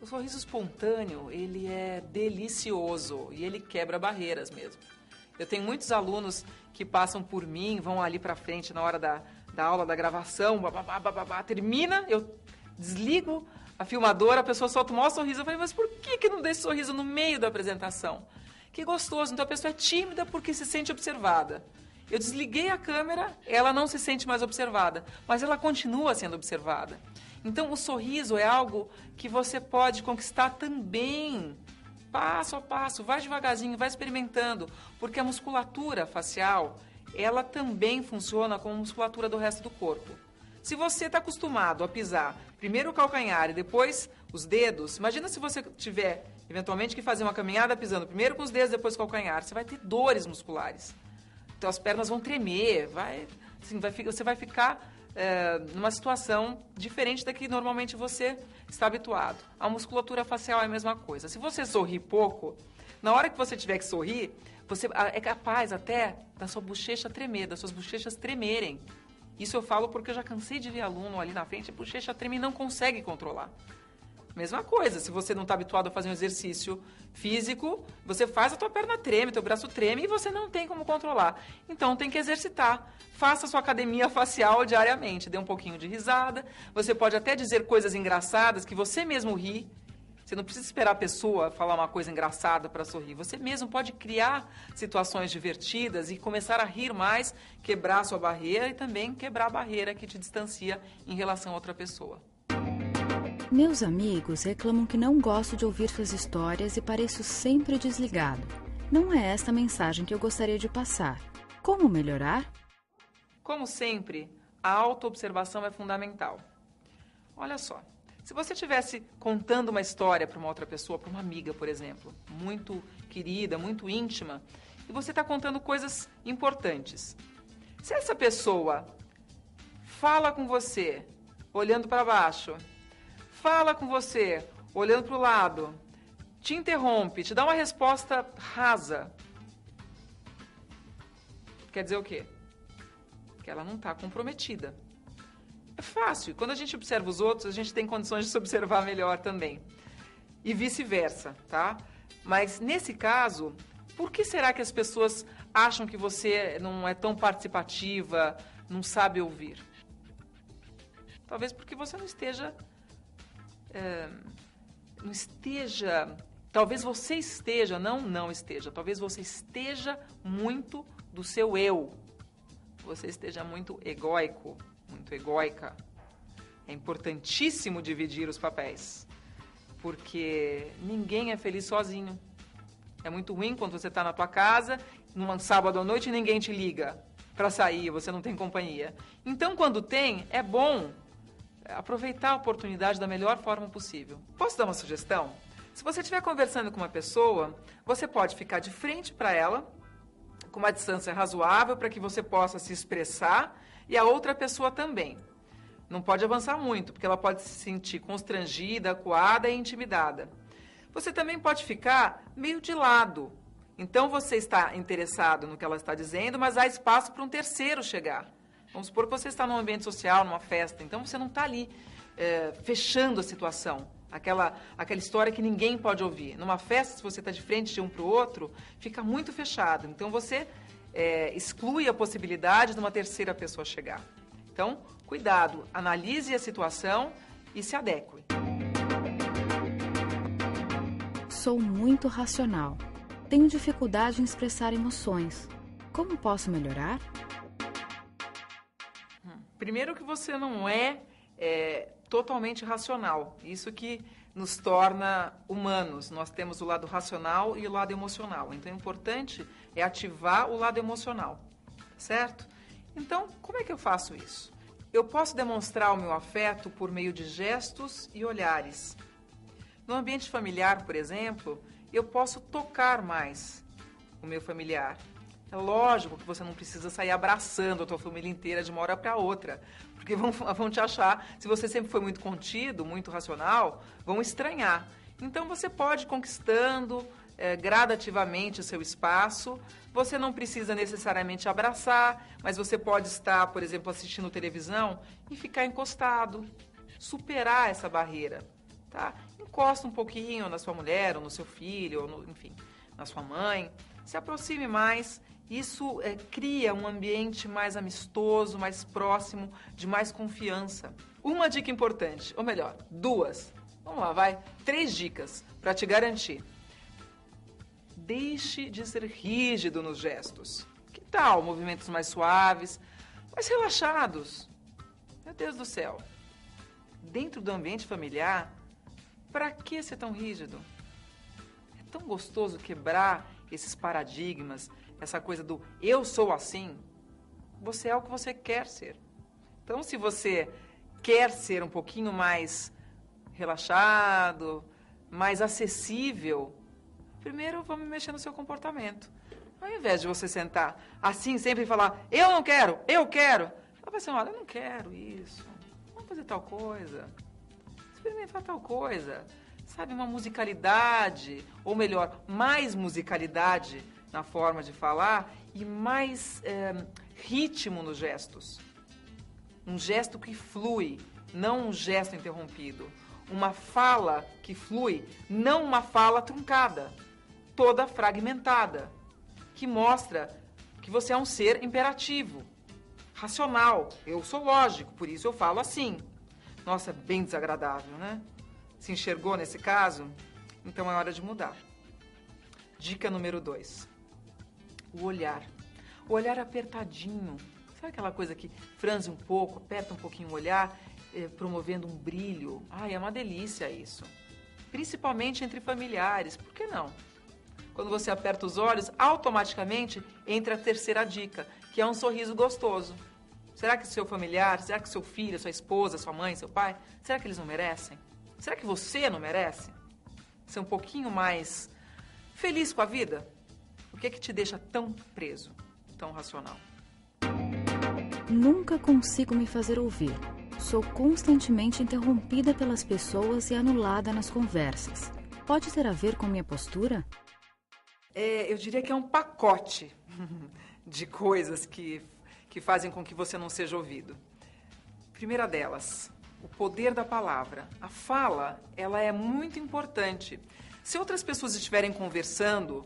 O sorriso espontâneo, ele é delicioso e ele quebra barreiras mesmo. Eu tenho muitos alunos que passam por mim, vão ali para frente na hora da aula, da gravação, termina, eu desligo a filmadora, a pessoa solta o maior sorriso. Eu falei, mas por que não dá esse sorriso no meio da apresentação? Que gostoso. Então a pessoa é tímida porque se sente observada. Eu desliguei a câmera, ela não se sente mais observada, mas ela continua sendo observada. Então, o sorriso é algo que você pode conquistar também, passo a passo, vai devagarzinho, vai experimentando, porque a musculatura facial, ela também funciona como musculatura do resto do corpo. Se você está acostumado a pisar primeiro o calcanhar e depois os dedos, imagina se você tiver, eventualmente, que fazer uma caminhada pisando primeiro com os dedos, depois com o calcanhar, você vai ter dores musculares. Então, as pernas vão tremer, você vai ficar numa situação diferente da que normalmente você está habituado. A musculatura facial é a mesma coisa. Se você sorrir pouco, na hora que você tiver que sorrir, você é capaz até da sua bochecha tremer, das suas bochechas tremerem. Isso eu falo porque eu já cansei de ver aluno ali na frente, a bochecha treme e não consegue controlar. Mesma coisa, se você não está habituado a fazer um exercício físico, você faz, a tua perna treme, teu braço treme e você não tem como controlar. Então tem que exercitar. Faça sua academia facial diariamente, dê um pouquinho de risada. Você pode até dizer coisas engraçadas que você mesmo ri. Você não precisa esperar a pessoa falar uma coisa engraçada para sorrir. Você mesmo pode criar situações divertidas e começar a rir mais, quebrar a sua barreira e também quebrar a barreira que te distancia em relação a outra pessoa. Meus amigos reclamam que não gosto de ouvir suas histórias e pareço sempre desligado. Não é esta a mensagem que eu gostaria de passar. Como melhorar? Como sempre, a autoobservação é fundamental. Olha só, se você estivesse contando uma história para uma outra pessoa, para uma amiga, por exemplo, muito querida, muito íntima, e você está contando coisas importantes. Se essa pessoa fala com você, olhando para baixo, fala com você, olhando para o lado, te interrompe, te dá uma resposta rasa. Quer dizer o quê? Que ela não está comprometida. É fácil. Quando a gente observa os outros, a gente tem condições de se observar melhor também. E vice-versa, tá? Mas, nesse caso, por que será que as pessoas acham que você não é tão participativa, não sabe ouvir? Talvez porque você não esteja... talvez você esteja, não esteja, talvez você esteja muito do seu eu, você esteja muito egóico, muito egóica. É importantíssimo dividir os papéis, porque ninguém é feliz sozinho. É muito ruim quando você está na tua casa, num sábado à noite, e ninguém te liga para sair, você não tem companhia. Então, quando tem, é bom aproveitar a oportunidade da melhor forma possível. Posso dar uma sugestão? Se você estiver conversando com uma pessoa, você pode ficar de frente para ela, com uma distância razoável, para que você possa se expressar, e a outra pessoa também. Não pode avançar muito, porque ela pode se sentir constrangida, acuada e intimidada. Você também pode ficar meio de lado. Então, você está interessado no que ela está dizendo, mas há espaço para um terceiro chegar. Vamos supor que você está num ambiente social, numa festa, então você não está ali fechando a situação, aquela história que ninguém pode ouvir. Numa festa, se você está de frente de um para o outro, fica muito fechado. Então você exclui a possibilidade de uma terceira pessoa chegar. Então, cuidado, analise a situação e se adeque. Sou muito racional. Tenho dificuldade em expressar emoções. Como posso melhorar? Primeiro que você não é totalmente racional. Isso que nos torna humanos. Nós temos o lado racional e o lado emocional. Então, o importante é ativar o lado emocional, certo? Então, como é que eu faço isso? Eu posso demonstrar o meu afeto por meio de gestos e olhares. No ambiente familiar, por exemplo, eu posso tocar mais o meu familiar. É lógico que você não precisa sair abraçando a tua família inteira de uma hora para outra, porque vão te achar, se você sempre foi muito contido, muito racional, vão estranhar. Então você pode ir conquistando gradativamente o seu espaço. Você não precisa necessariamente abraçar, mas você pode estar, por exemplo, assistindo televisão e ficar encostado, superar essa barreira, tá? Encosta um pouquinho na sua mulher, ou no seu filho, ou enfim, na sua mãe. Se aproxime mais. Isso cria um ambiente mais amistoso, mais próximo, de mais confiança. Uma dica importante, ou melhor, 2. Vamos lá, vai. 3 dicas para te garantir. Deixe de ser rígido nos gestos. Que tal movimentos mais suaves, mais relaxados? Meu Deus do céu. Dentro do ambiente familiar, para que ser tão rígido? É tão gostoso quebrar esses paradigmas, essa coisa do eu sou assim. Você é o que você quer ser. Então, se você quer ser um pouquinho mais relaxado, mais acessível, primeiro vamos mexer no seu comportamento. Ao invés de você sentar assim sempre e falar, eu não quero, eu quero. Ela vai ser, olha, eu não quero isso. Vamos fazer tal coisa. Experimentar tal coisa. Sabe, uma musicalidade, ou melhor, mais musicalidade na forma de falar e mais ritmo nos gestos. Um gesto que flui, não um gesto interrompido. Uma fala que flui, não uma fala truncada, toda fragmentada, que mostra que você é um ser imperativo, racional. Eu sou lógico, por isso eu falo assim. Nossa, é bem desagradável, né? Se enxergou nesse caso? Então é hora de mudar. Dica número 2. O olhar. O olhar apertadinho. Sabe aquela coisa que franze um pouco, aperta um pouquinho o olhar, promovendo um brilho? Ai, é uma delícia isso. Principalmente entre familiares. Por que não? Quando você aperta os olhos, automaticamente entra a terceira dica, que é um sorriso gostoso. Será que o seu familiar, será que o seu filho, sua esposa, sua mãe, seu pai, será que eles não merecem? Será que você não merece ser um pouquinho mais feliz com a vida? O que é que te deixa tão preso, tão racional? Nunca consigo me fazer ouvir. Sou constantemente interrompida pelas pessoas e anulada nas conversas. Pode ter a ver com minha postura? Eu diria que é um pacote de coisas que fazem com que você não seja ouvido. Primeira delas, o poder da palavra. A fala, ela é muito importante. Se outras pessoas estiverem conversando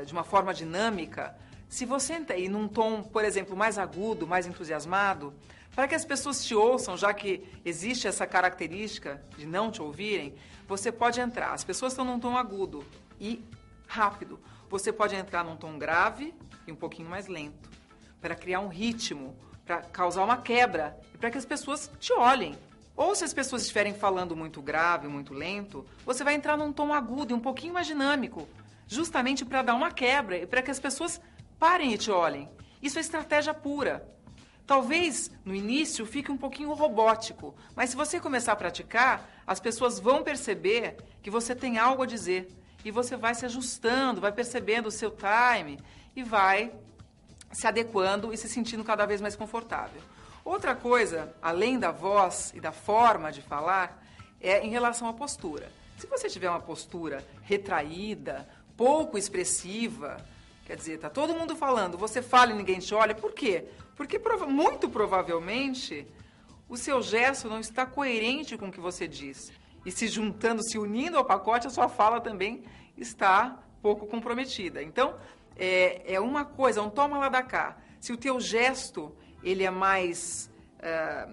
de uma forma dinâmica, se você entra aí num tom, por exemplo, mais agudo, mais entusiasmado, para que as pessoas te ouçam, já que existe essa característica de não te ouvirem, você pode entrar. As pessoas estão num tom agudo e rápido. Você pode entrar num tom grave e um pouquinho mais lento, para criar um ritmo, para causar uma quebra e para que as pessoas te olhem. Ou se as pessoas estiverem falando muito grave, muito lento, você vai entrar num tom agudo e um pouquinho mais dinâmico, justamente para dar uma quebra e para que as pessoas parem e te olhem. Isso é estratégia pura. Talvez, no início, fique um pouquinho robótico, mas se você começar a praticar, as pessoas vão perceber que você tem algo a dizer e você vai se ajustando, vai percebendo o seu time e vai se adequando e se sentindo cada vez mais confortável. Outra coisa, além da voz e da forma de falar, é em relação à postura. Se você tiver uma postura retraída, pouco expressiva, quer dizer, está todo mundo falando, você fala e ninguém te olha, por quê? Porque muito provavelmente o seu gesto não está coerente com o que você diz. E se juntando, se unindo ao pacote, a sua fala também está pouco comprometida. Então, é uma coisa, um toma lá da cá. Se o teu gesto, ele é mais...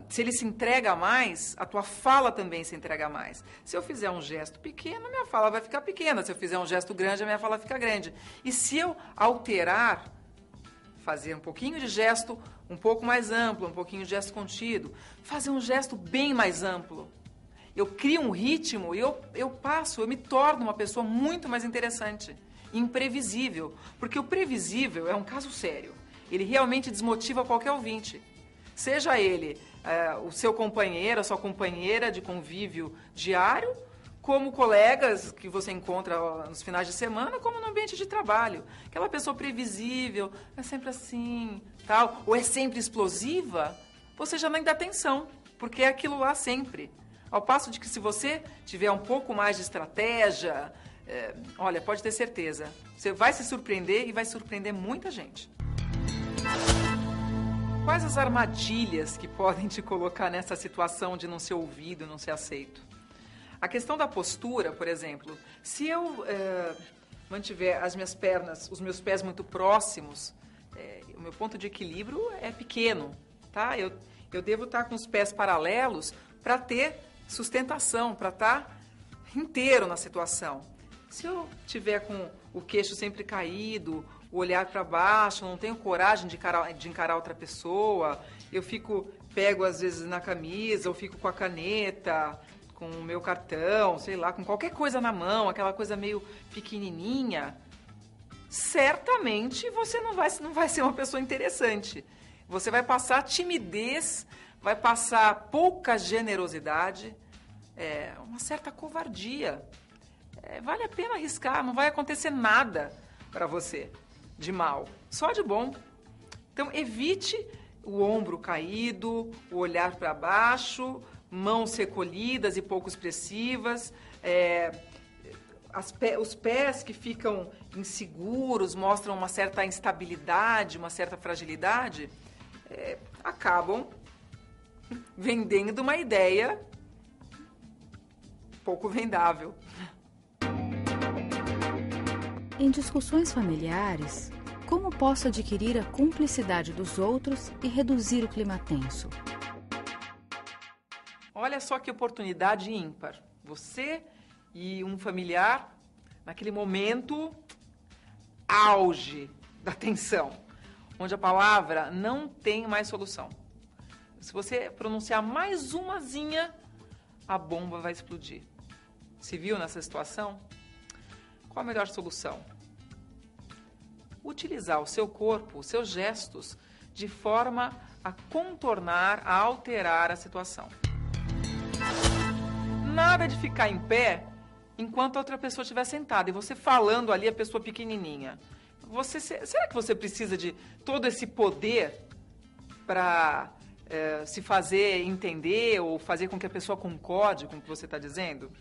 se ele se entrega mais, a tua fala também se entrega mais. Se eu fizer um gesto pequeno, a minha fala vai ficar pequena. Se eu fizer um gesto grande, a minha fala fica grande. E se eu alterar, fazer um pouquinho de gesto um pouco mais amplo, um pouquinho de gesto contido, fazer um gesto bem mais amplo, eu crio um ritmo e eu me torno uma pessoa muito mais interessante, imprevisível. Porque o previsível é um caso sério. Ele realmente desmotiva qualquer ouvinte. Seja ele o seu companheiro, a sua companheira de convívio diário, como colegas que você encontra nos finais de semana, como no ambiente de trabalho. Aquela pessoa previsível, é sempre assim, tal, ou é sempre explosiva, você já nem dá atenção, porque é aquilo lá sempre. Ao passo de que se você tiver um pouco mais de estratégia, olha, pode ter certeza, você vai se surpreender e vai surpreender muita gente. Quais as armadilhas que podem te colocar nessa situação de não ser ouvido, não ser aceito? A questão da postura, por exemplo, se eu mantiver as minhas pernas, os meus pés muito próximos, o meu ponto de equilíbrio é pequeno, tá? Eu devo estar com os pés paralelos para ter sustentação, para estar inteiro na situação. Se eu tiver com o queixo sempre caído, o olhar para baixo, não tenho coragem de encarar outra pessoa, eu pego às vezes na camisa, ou fico com a caneta, com o meu cartão, sei lá, com qualquer coisa na mão, aquela coisa meio pequenininha, certamente você não vai ser uma pessoa interessante. Você vai passar timidez, vai passar pouca generosidade, uma certa covardia. Vale a pena arriscar, não vai acontecer nada para você de mal, só de bom. Então, evite o ombro caído, o olhar para baixo, mãos recolhidas e pouco expressivas, os pés que ficam inseguros, mostram uma certa instabilidade, uma certa fragilidade, acabam vendendo uma ideia pouco vendável. Em discussões familiares, como posso adquirir a cumplicidade dos outros e reduzir o clima tenso? Olha só que oportunidade ímpar. Você e um familiar, naquele momento auge da tensão, onde a palavra não tem mais solução. Se você pronunciar mais umazinha, a bomba vai explodir. Se viu nessa situação? Qual a melhor solução? Utilizar o seu corpo, os seus gestos, de forma a contornar, a alterar a situação. Nada de ficar em pé enquanto a outra pessoa estiver sentada e você falando ali, a pessoa pequenininha. Será que você precisa de todo esse poder para se fazer entender ou fazer com que a pessoa concorde com o que você está dizendo?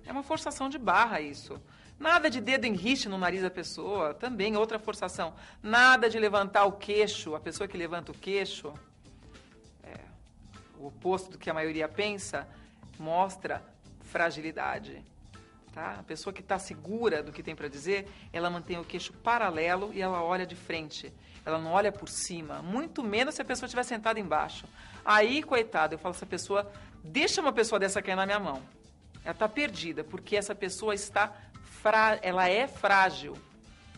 É uma forçação de barra isso. Nada de dedo em riste no nariz da pessoa, também outra forçação. Nada de levantar o queixo, a pessoa que levanta o queixo, o oposto do que a maioria pensa, mostra fragilidade. Tá? A pessoa que está segura do que tem para dizer, ela mantém o queixo paralelo e ela olha de frente. Ela não olha por cima, muito menos se a pessoa estiver sentada embaixo. Aí, coitada, eu falo, essa pessoa, deixa uma pessoa dessa cair na minha mão. Ela está perdida, porque essa pessoa ela é frágil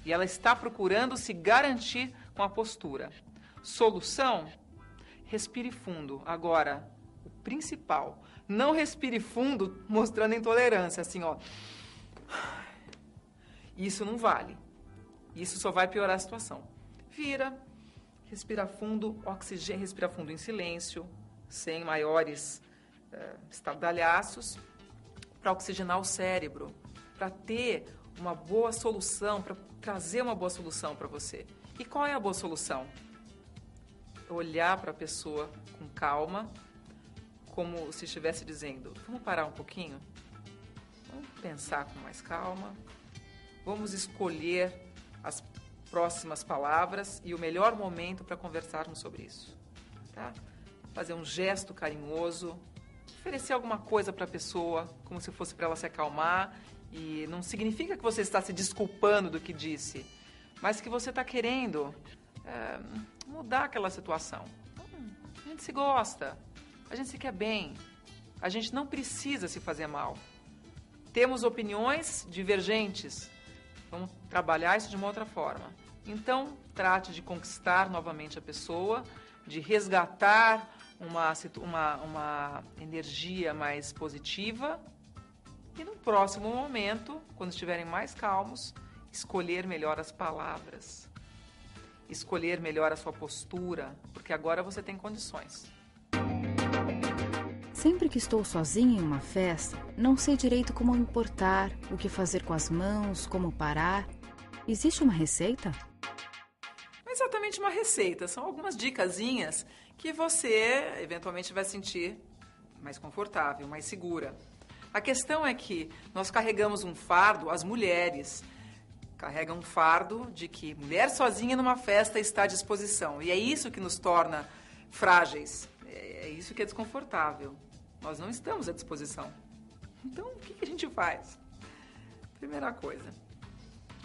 e ela está procurando se garantir com a postura. Solução? Respire fundo. Agora, o principal, não respire fundo mostrando intolerância, assim, ó. Isso não vale. Isso só vai piorar a situação. Vira, respira fundo, oxigênio, respira fundo em silêncio, sem maiores estardalhaços, para oxigenar o cérebro, para ter uma boa solução, para trazer uma boa solução para você. E qual é a boa solução? Olhar para a pessoa com calma, como se estivesse dizendo, vamos parar um pouquinho? Vamos pensar com mais calma, vamos escolher as próximas palavras e o melhor momento para conversarmos sobre isso. Tá? Fazer um gesto carinhoso, oferecer alguma coisa para a pessoa, como se fosse para ela se acalmar, e não significa que você está se desculpando do que disse, mas que você está querendo mudar aquela situação. A gente se gosta, a gente se quer bem, a gente não precisa se fazer mal. Temos opiniões divergentes, vamos trabalhar isso de uma outra forma. Então, trate de conquistar novamente a pessoa, de resgatar uma energia mais positiva e no próximo momento, quando estiverem mais calmos, escolher melhor as palavras, escolher melhor a sua postura, porque agora você tem condições. Sempre que estou sozinha em uma festa, não sei direito como me portar, o que fazer com as mãos, como parar. Existe uma receita? Não é exatamente uma receita, são algumas dicasinhas que você eventualmente vai sentir mais confortável, mais segura. A questão é que nós carregamos um fardo, as mulheres carregam um fardo de que mulher sozinha numa festa está à disposição. E é isso que nos torna frágeis. É isso que é desconfortável. Nós não estamos à disposição. Então, o que a gente faz? Primeira coisa,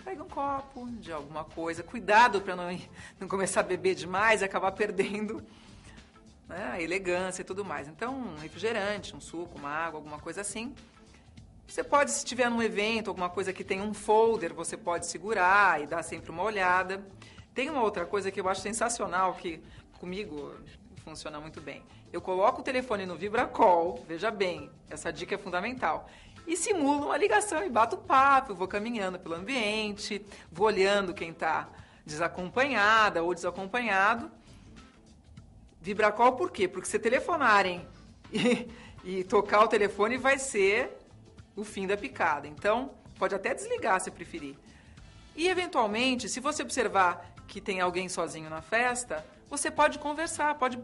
pega um copo de alguma coisa. Cuidado para não começar a beber demais e acabar perdendo, né, a elegância e tudo mais. Então, um refrigerante, um suco, uma água, alguma coisa assim. Você pode, se estiver num evento, alguma coisa que tem um folder, você pode segurar e dar sempre uma olhada. Tem uma outra coisa que eu acho sensacional, que comigo funciona muito bem. Eu coloco o telefone no VibraCall, veja bem, essa dica é fundamental, e simulo uma ligação e bato papo, vou caminhando pelo ambiente, vou olhando quem está desacompanhada ou desacompanhado. VibraCall por quê? Porque se telefonarem e tocar o telefone vai ser o fim da picada. Então, pode até desligar se preferir. E, eventualmente, se você observar que tem alguém sozinho na festa, você pode conversar, pode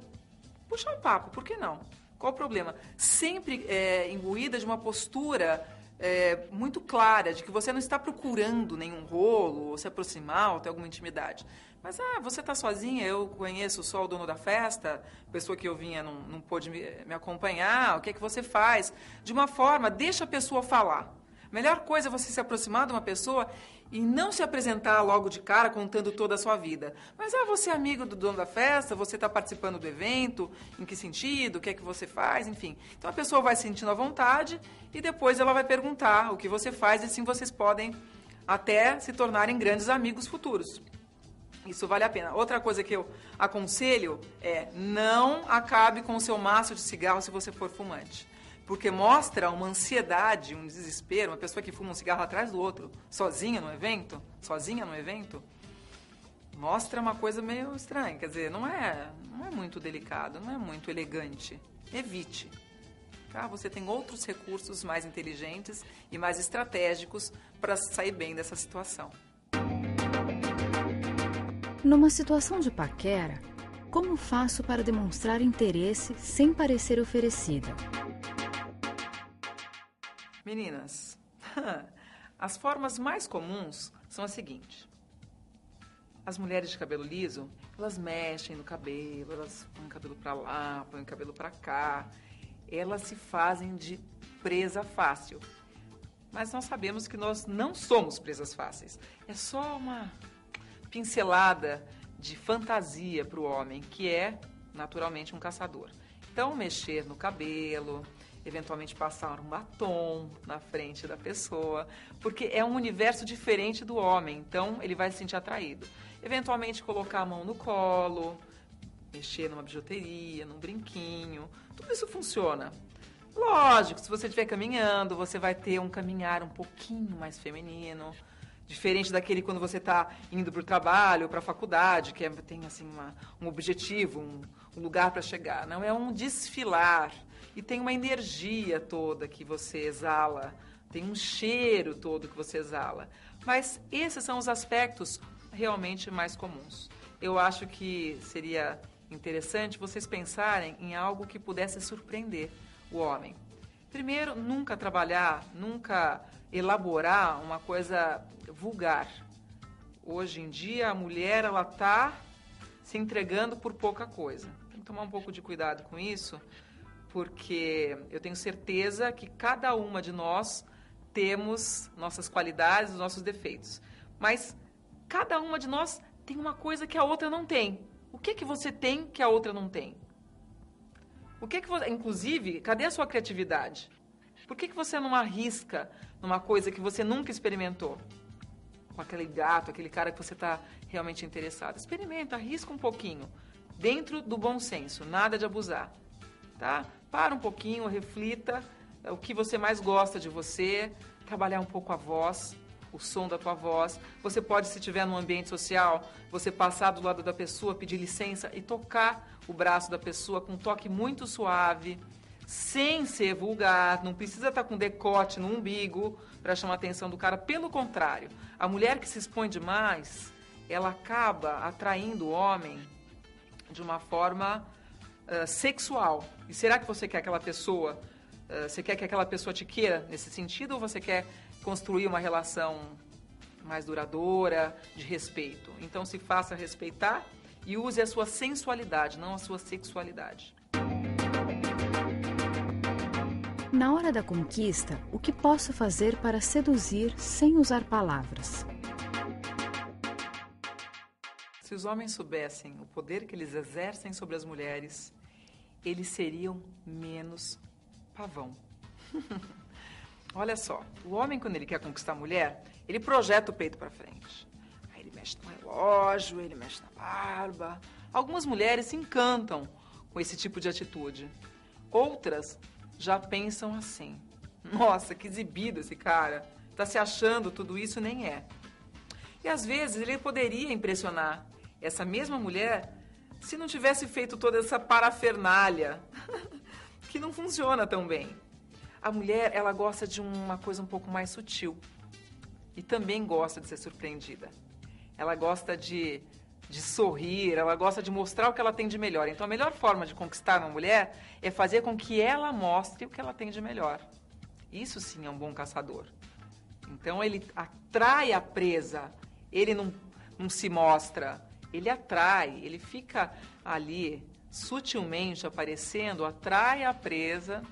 puxar um papo, por que não? Qual o problema? Sempre imbuída de uma postura muito clara, de que você não está procurando nenhum rolo, ou se aproximar, ou ter alguma intimidade. Mas, você está sozinha, eu conheço só o dono da festa, a pessoa que eu vinha não pôde me acompanhar, o que é que você faz? De uma forma, deixa a pessoa falar. A melhor coisa é você se aproximar de uma pessoa e não se apresentar logo de cara contando toda a sua vida. Mas, você é amigo do dono da festa, você está participando do evento, em que sentido, o que é que você faz, enfim. Então, a pessoa vai sentindo à vontade e depois ela vai perguntar o que você faz e assim vocês podem até se tornarem grandes amigos futuros. Isso vale a pena. Outra coisa que eu aconselho é não acabe com o seu maço de cigarro se você for fumante. Porque mostra uma ansiedade, um desespero, uma pessoa que fuma um cigarro atrás do outro, sozinha no evento, mostra uma coisa meio estranha. Quer dizer, não é muito delicado, não é muito elegante. Evite. Tá? Você tem outros recursos mais inteligentes e mais estratégicos para sair bem dessa situação. Numa situação de paquera, como faço para demonstrar interesse sem parecer oferecida? Meninas, as formas mais comuns são as seguintes. As mulheres de cabelo liso, elas mexem no cabelo, elas põem o cabelo para lá, põem o cabelo para cá. Elas se fazem de presa fácil. Mas nós sabemos que nós não somos presas fáceis. É só uma pincelada de fantasia para o homem, que é naturalmente um caçador. Então, mexer no cabelo, eventualmente passar um batom na frente da pessoa, porque é um universo diferente do homem, então ele vai se sentir atraído. Eventualmente colocar a mão no colo, mexer numa bijuteria, num brinquinho, tudo isso funciona. Lógico, se você estiver caminhando, você vai ter um caminhar um pouquinho mais feminino, diferente daquele quando você está indo para o trabalho, para a faculdade, que tem assim, um objetivo, um lugar para chegar. Não é um desfilar. E tem uma energia toda que você exala, tem um cheiro todo que você exala. Mas esses são os aspectos realmente mais comuns. Eu acho que seria interessante vocês pensarem em algo que pudesse surpreender o homem. Primeiro, nunca trabalhar, nunca elaborar uma coisa vulgar. Hoje em dia, a mulher ela está se entregando por pouca coisa. Tem que tomar um pouco de cuidado com isso, porque eu tenho certeza que cada uma de nós temos nossas qualidades, os nossos defeitos. Mas cada uma de nós tem uma coisa que a outra não tem. O que você tem que a outra não tem? Inclusive, cadê a sua criatividade? Por que você não arrisca numa coisa que você nunca experimentou? Com aquele gato, aquele cara que você está realmente interessado. Experimenta, arrisca um pouquinho. Dentro do bom senso, nada de abusar. Tá? Para um pouquinho, reflita o que você mais gosta de você, trabalhar um pouco a voz, o som da tua voz. Você pode, se estiver num ambiente social, você passar do lado da pessoa, pedir licença e tocar o braço da pessoa com um toque muito suave, sem ser vulgar, não precisa estar com decote no umbigo para chamar a atenção do cara. Pelo contrário, a mulher que se expõe demais, ela acaba atraindo o homem de uma forma sexual. E será que você quer aquela pessoa, você quer que aquela pessoa te queira nesse sentido, ou você quer construir uma relação mais duradoura, de respeito? Então se faça respeitar e use a sua sensualidade, não a sua sexualidade. Na hora da conquista, o que posso fazer para seduzir sem usar palavras? Se os homens soubessem o poder que eles exercem sobre as mulheres, eles seriam menos pavão. Olha só, o homem, quando ele quer conquistar a mulher, ele projeta o peito para frente. Aí ele mexe no relógio, ele mexe na barba. Algumas mulheres se encantam com esse tipo de atitude. Outras já pensam assim: nossa, que exibido esse cara, tá se achando tudo isso, nem é. E às vezes ele poderia impressionar essa mesma mulher se não tivesse feito toda essa parafernália que não funciona tão bem. A mulher, ela gosta de uma coisa um pouco mais sutil e também gosta de ser surpreendida. Ela gosta de sorrir, ela gosta de mostrar o que ela tem de melhor. Então a melhor forma de conquistar uma mulher é fazer com que ela mostre o que ela tem de melhor. Isso sim é um bom caçador. Então ele atrai a presa, ele não se mostra, ele atrai, ele fica ali sutilmente aparecendo, atrai a presa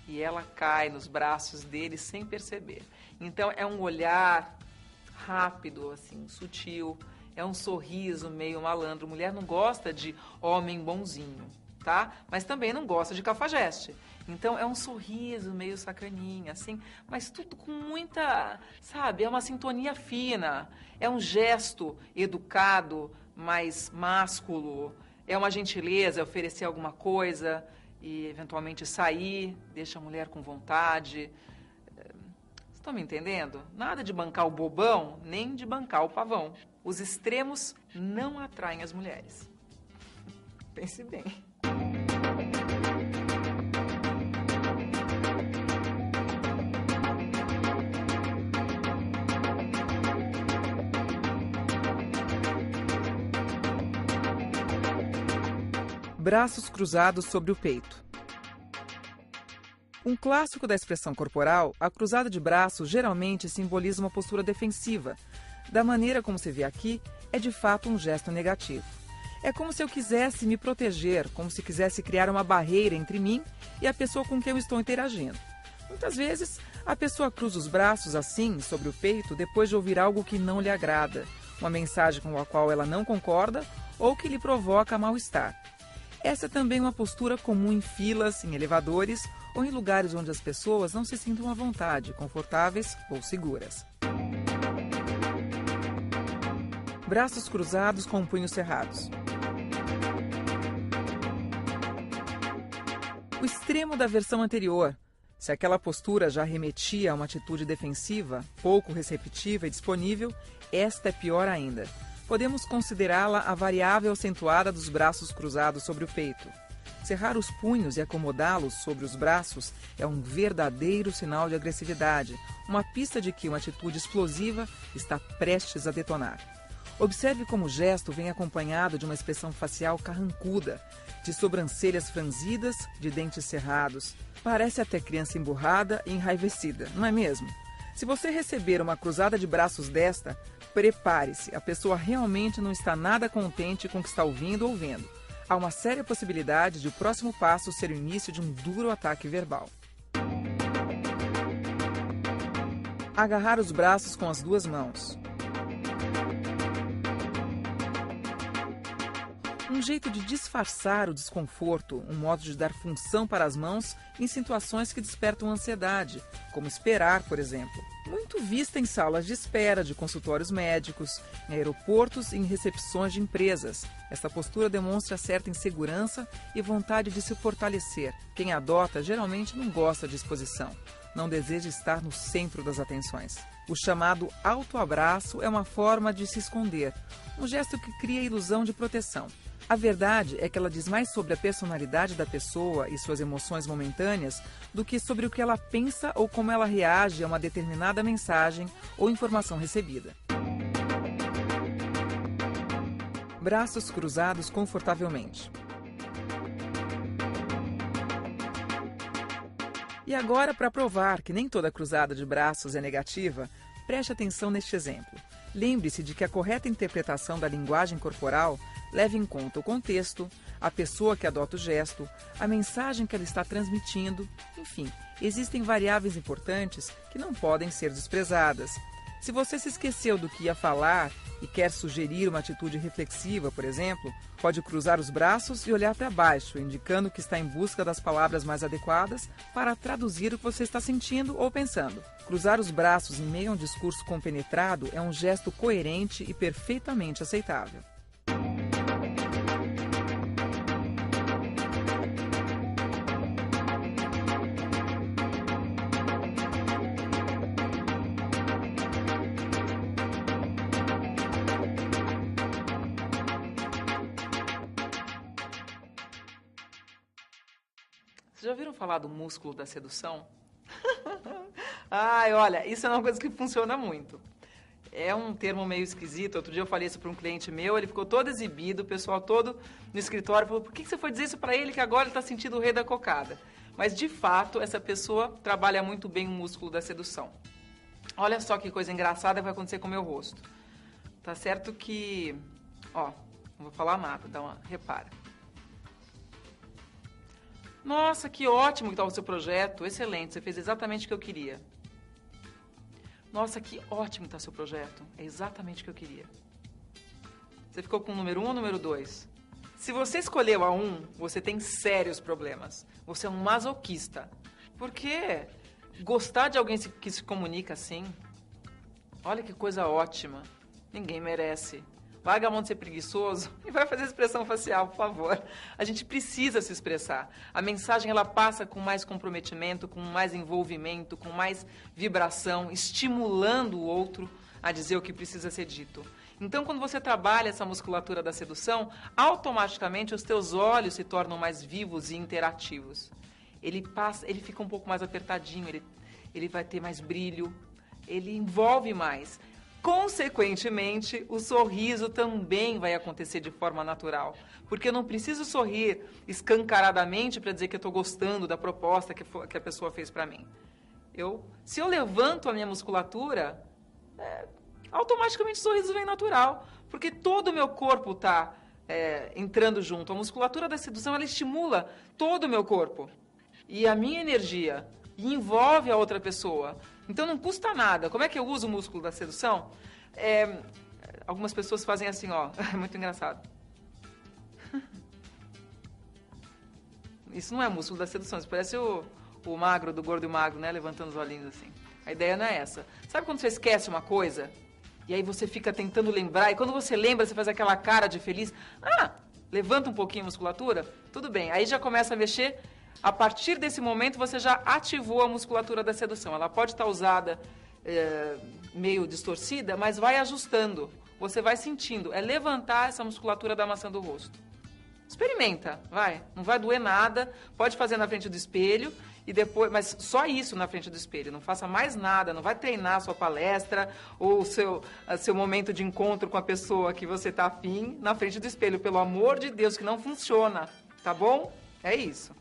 e ela cai nos braços dele sem perceber. Então é um olhar rápido, assim, sutil, é um sorriso meio malandro. Mulher não gosta de homem bonzinho, tá? Mas também não gosta de cafajeste. Então é um sorriso meio sacaninha, assim, mas tudo com muita, sabe, é uma sintonia fina, é um gesto educado, mais másculo, é uma gentileza, oferecer alguma coisa e eventualmente sair, deixa a mulher com vontade. Vocês estão me entendendo? Nada de bancar o bobão, nem de bancar o pavão. Os extremos não atraem as mulheres. Pense bem. Braços cruzados sobre o peito. Um clássico da expressão corporal, a cruzada de braços geralmente simboliza uma postura defensiva. Da maneira como se vê aqui, é de fato um gesto negativo. É como se eu quisesse me proteger, como se quisesse criar uma barreira entre mim e a pessoa com quem eu estou interagindo. Muitas vezes, a pessoa cruza os braços assim, sobre o peito, depois de ouvir algo que não lhe agrada, uma mensagem com a qual ela não concorda ou que lhe provoca mal-estar. Essa é também uma postura comum em filas, em elevadores ou em lugares onde as pessoas não se sintam à vontade, confortáveis ou seguras. Braços cruzados com punhos cerrados. O extremo da versão anterior. Se aquela postura já remetia a uma atitude defensiva, pouco receptiva e disponível, esta é pior ainda. Podemos considerá-la a variável acentuada dos braços cruzados sobre o peito. Cerrar os punhos e acomodá-los sobre os braços é um verdadeiro sinal de agressividade, uma pista de que uma atitude explosiva está prestes a detonar. Observe como o gesto vem acompanhado de uma expressão facial carrancuda, de sobrancelhas franzidas, de dentes cerrados. Parece até criança emburrada e enraivecida, não é mesmo? Se você receber uma cruzada de braços desta, prepare-se, a pessoa realmente não está nada contente com o que está ouvindo ou vendo. Há uma séria possibilidade de o próximo passo ser o início de um duro ataque verbal. Agarrar os braços com as duas mãos. Um jeito de disfarçar o desconforto, um modo de dar função para as mãos em situações que despertam ansiedade, como esperar, por exemplo. Muito vista em salas de espera de consultórios médicos, em aeroportos e em recepções de empresas. Esta postura demonstra certa insegurança e vontade de se fortalecer. Quem adota geralmente não gosta de exposição, não deseja estar no centro das atenções. O chamado autoabraço é uma forma de se esconder, um gesto que cria a ilusão de proteção. A verdade é que ela diz mais sobre a personalidade da pessoa e suas emoções momentâneas do que sobre o que ela pensa ou como ela reage a uma determinada mensagem ou informação recebida. Braços cruzados confortavelmente. E agora, para provar que nem toda cruzada de braços é negativa, preste atenção neste exemplo. Lembre-se de que a correta interpretação da linguagem corporal leva em conta o contexto, a pessoa que adota o gesto, a mensagem que ela está transmitindo, enfim, existem variáveis importantes que não podem ser desprezadas. Se você se esqueceu do que ia falar e quer sugerir uma atitude reflexiva, por exemplo, pode cruzar os braços e olhar para baixo, indicando que está em busca das palavras mais adequadas para traduzir o que você está sentindo ou pensando. Cruzar os braços em meio a um discurso compenetrado é um gesto coerente e perfeitamente aceitável. Vocês já ouviram falar do músculo da sedução? Ai, olha, isso é uma coisa que funciona muito. É um termo meio esquisito. Outro dia eu falei isso para um cliente meu, ele ficou todo exibido, o pessoal todo no escritório falou: por que você foi dizer isso para ele que agora ele está sentindo o rei da cocada? Mas, de fato, essa pessoa trabalha muito bem o músculo da sedução. Olha só que coisa engraçada vai acontecer com o meu rosto. Tá certo que... Ó, não vou falar nada, repara. Nossa, que ótimo que está o seu projeto, excelente, você fez exatamente o que eu queria. Nossa, que ótimo que está o seu projeto, é exatamente o que eu queria. Você ficou com o número 1 ou número 2? Se você escolheu a 1, você tem sérios problemas. Você é um masoquista. Porque gostar de alguém que se comunica assim, olha que coisa ótima, ninguém merece. Larga a mão de ser preguiçoso e vai fazer expressão facial, por favor. A gente precisa se expressar. A mensagem ela passa com mais comprometimento, com mais envolvimento, com mais vibração, estimulando o outro a dizer o que precisa ser dito. Então, quando você trabalha essa musculatura da sedução, automaticamente os teus olhos se tornam mais vivos e interativos. Ele fica um pouco mais apertadinho, ele vai ter mais brilho, ele envolve mais. Consequentemente, o sorriso também vai acontecer de forma natural. Porque eu não preciso sorrir escancaradamente para dizer que eu estou gostando da proposta que a pessoa fez para mim. Se eu levanto a minha musculatura, automaticamente o sorriso vem natural. Porque todo o meu corpo está entrando junto. A musculatura da sedução ela estimula todo o meu corpo. E a minha energia e envolve a outra pessoa. Então não custa nada. Como é que eu uso o músculo da sedução? Algumas pessoas fazem assim, ó. É muito engraçado. Isso não é músculo da sedução. Isso parece o magro, do gordo e magro, né? Levantando os olhinhos assim. A ideia não é essa. Sabe quando você esquece uma coisa? E aí você fica tentando lembrar. E quando você lembra, você faz aquela cara de feliz. Levanta um pouquinho a musculatura. Tudo bem. Aí já começa a mexer. A partir desse momento, você já ativou a musculatura da sedução. Ela pode estar usada meio distorcida, mas vai ajustando. Você vai sentindo. É levantar essa musculatura da maçã do rosto. Experimenta, vai. Não vai doer nada. Pode fazer na frente do espelho e depois, mas só isso na frente do espelho. Não faça mais nada. Não vai treinar a sua palestra ou o seu momento de encontro com a pessoa que você está afim na frente do espelho. Pelo amor de Deus, que não funciona. Tá bom? É isso.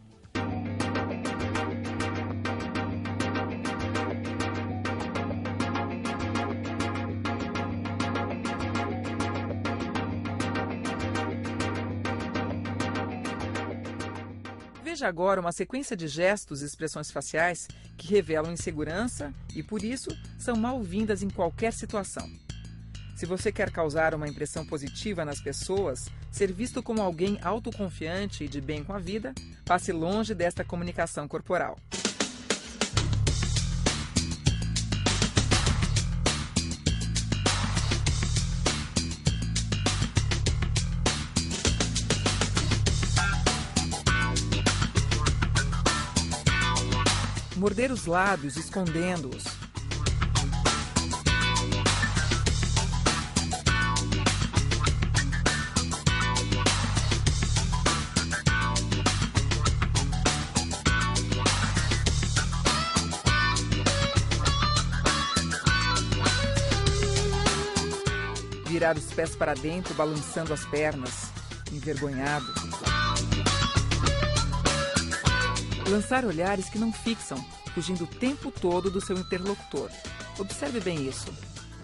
Veja agora uma sequência de gestos e expressões faciais que revelam insegurança e, por isso, são mal-vindas em qualquer situação. Se você quer causar uma impressão positiva nas pessoas, ser visto como alguém autoconfiante e de bem com a vida, passe longe desta comunicação corporal. Morder os lábios, escondendo-os. Virar os pés para dentro, balançando as pernas, envergonhado. Lançar olhares que não fixam, fugindo o tempo todo do seu interlocutor. Observe bem isso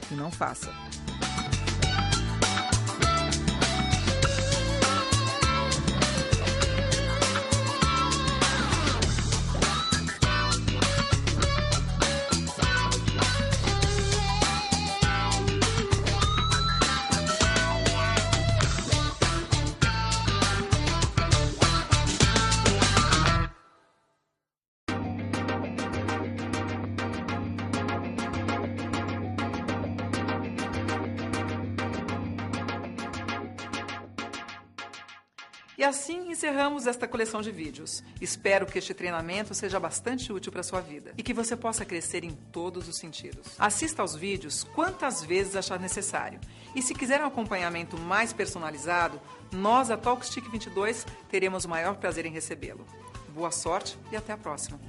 e não faça. E assim encerramos esta coleção de vídeos. Espero que este treinamento seja bastante útil para a sua vida e que você possa crescer em todos os sentidos. Assista aos vídeos quantas vezes achar necessário. E se quiser um acompanhamento mais personalizado, nós, a Talkstick 22, teremos o maior prazer em recebê-lo. Boa sorte e até a próxima!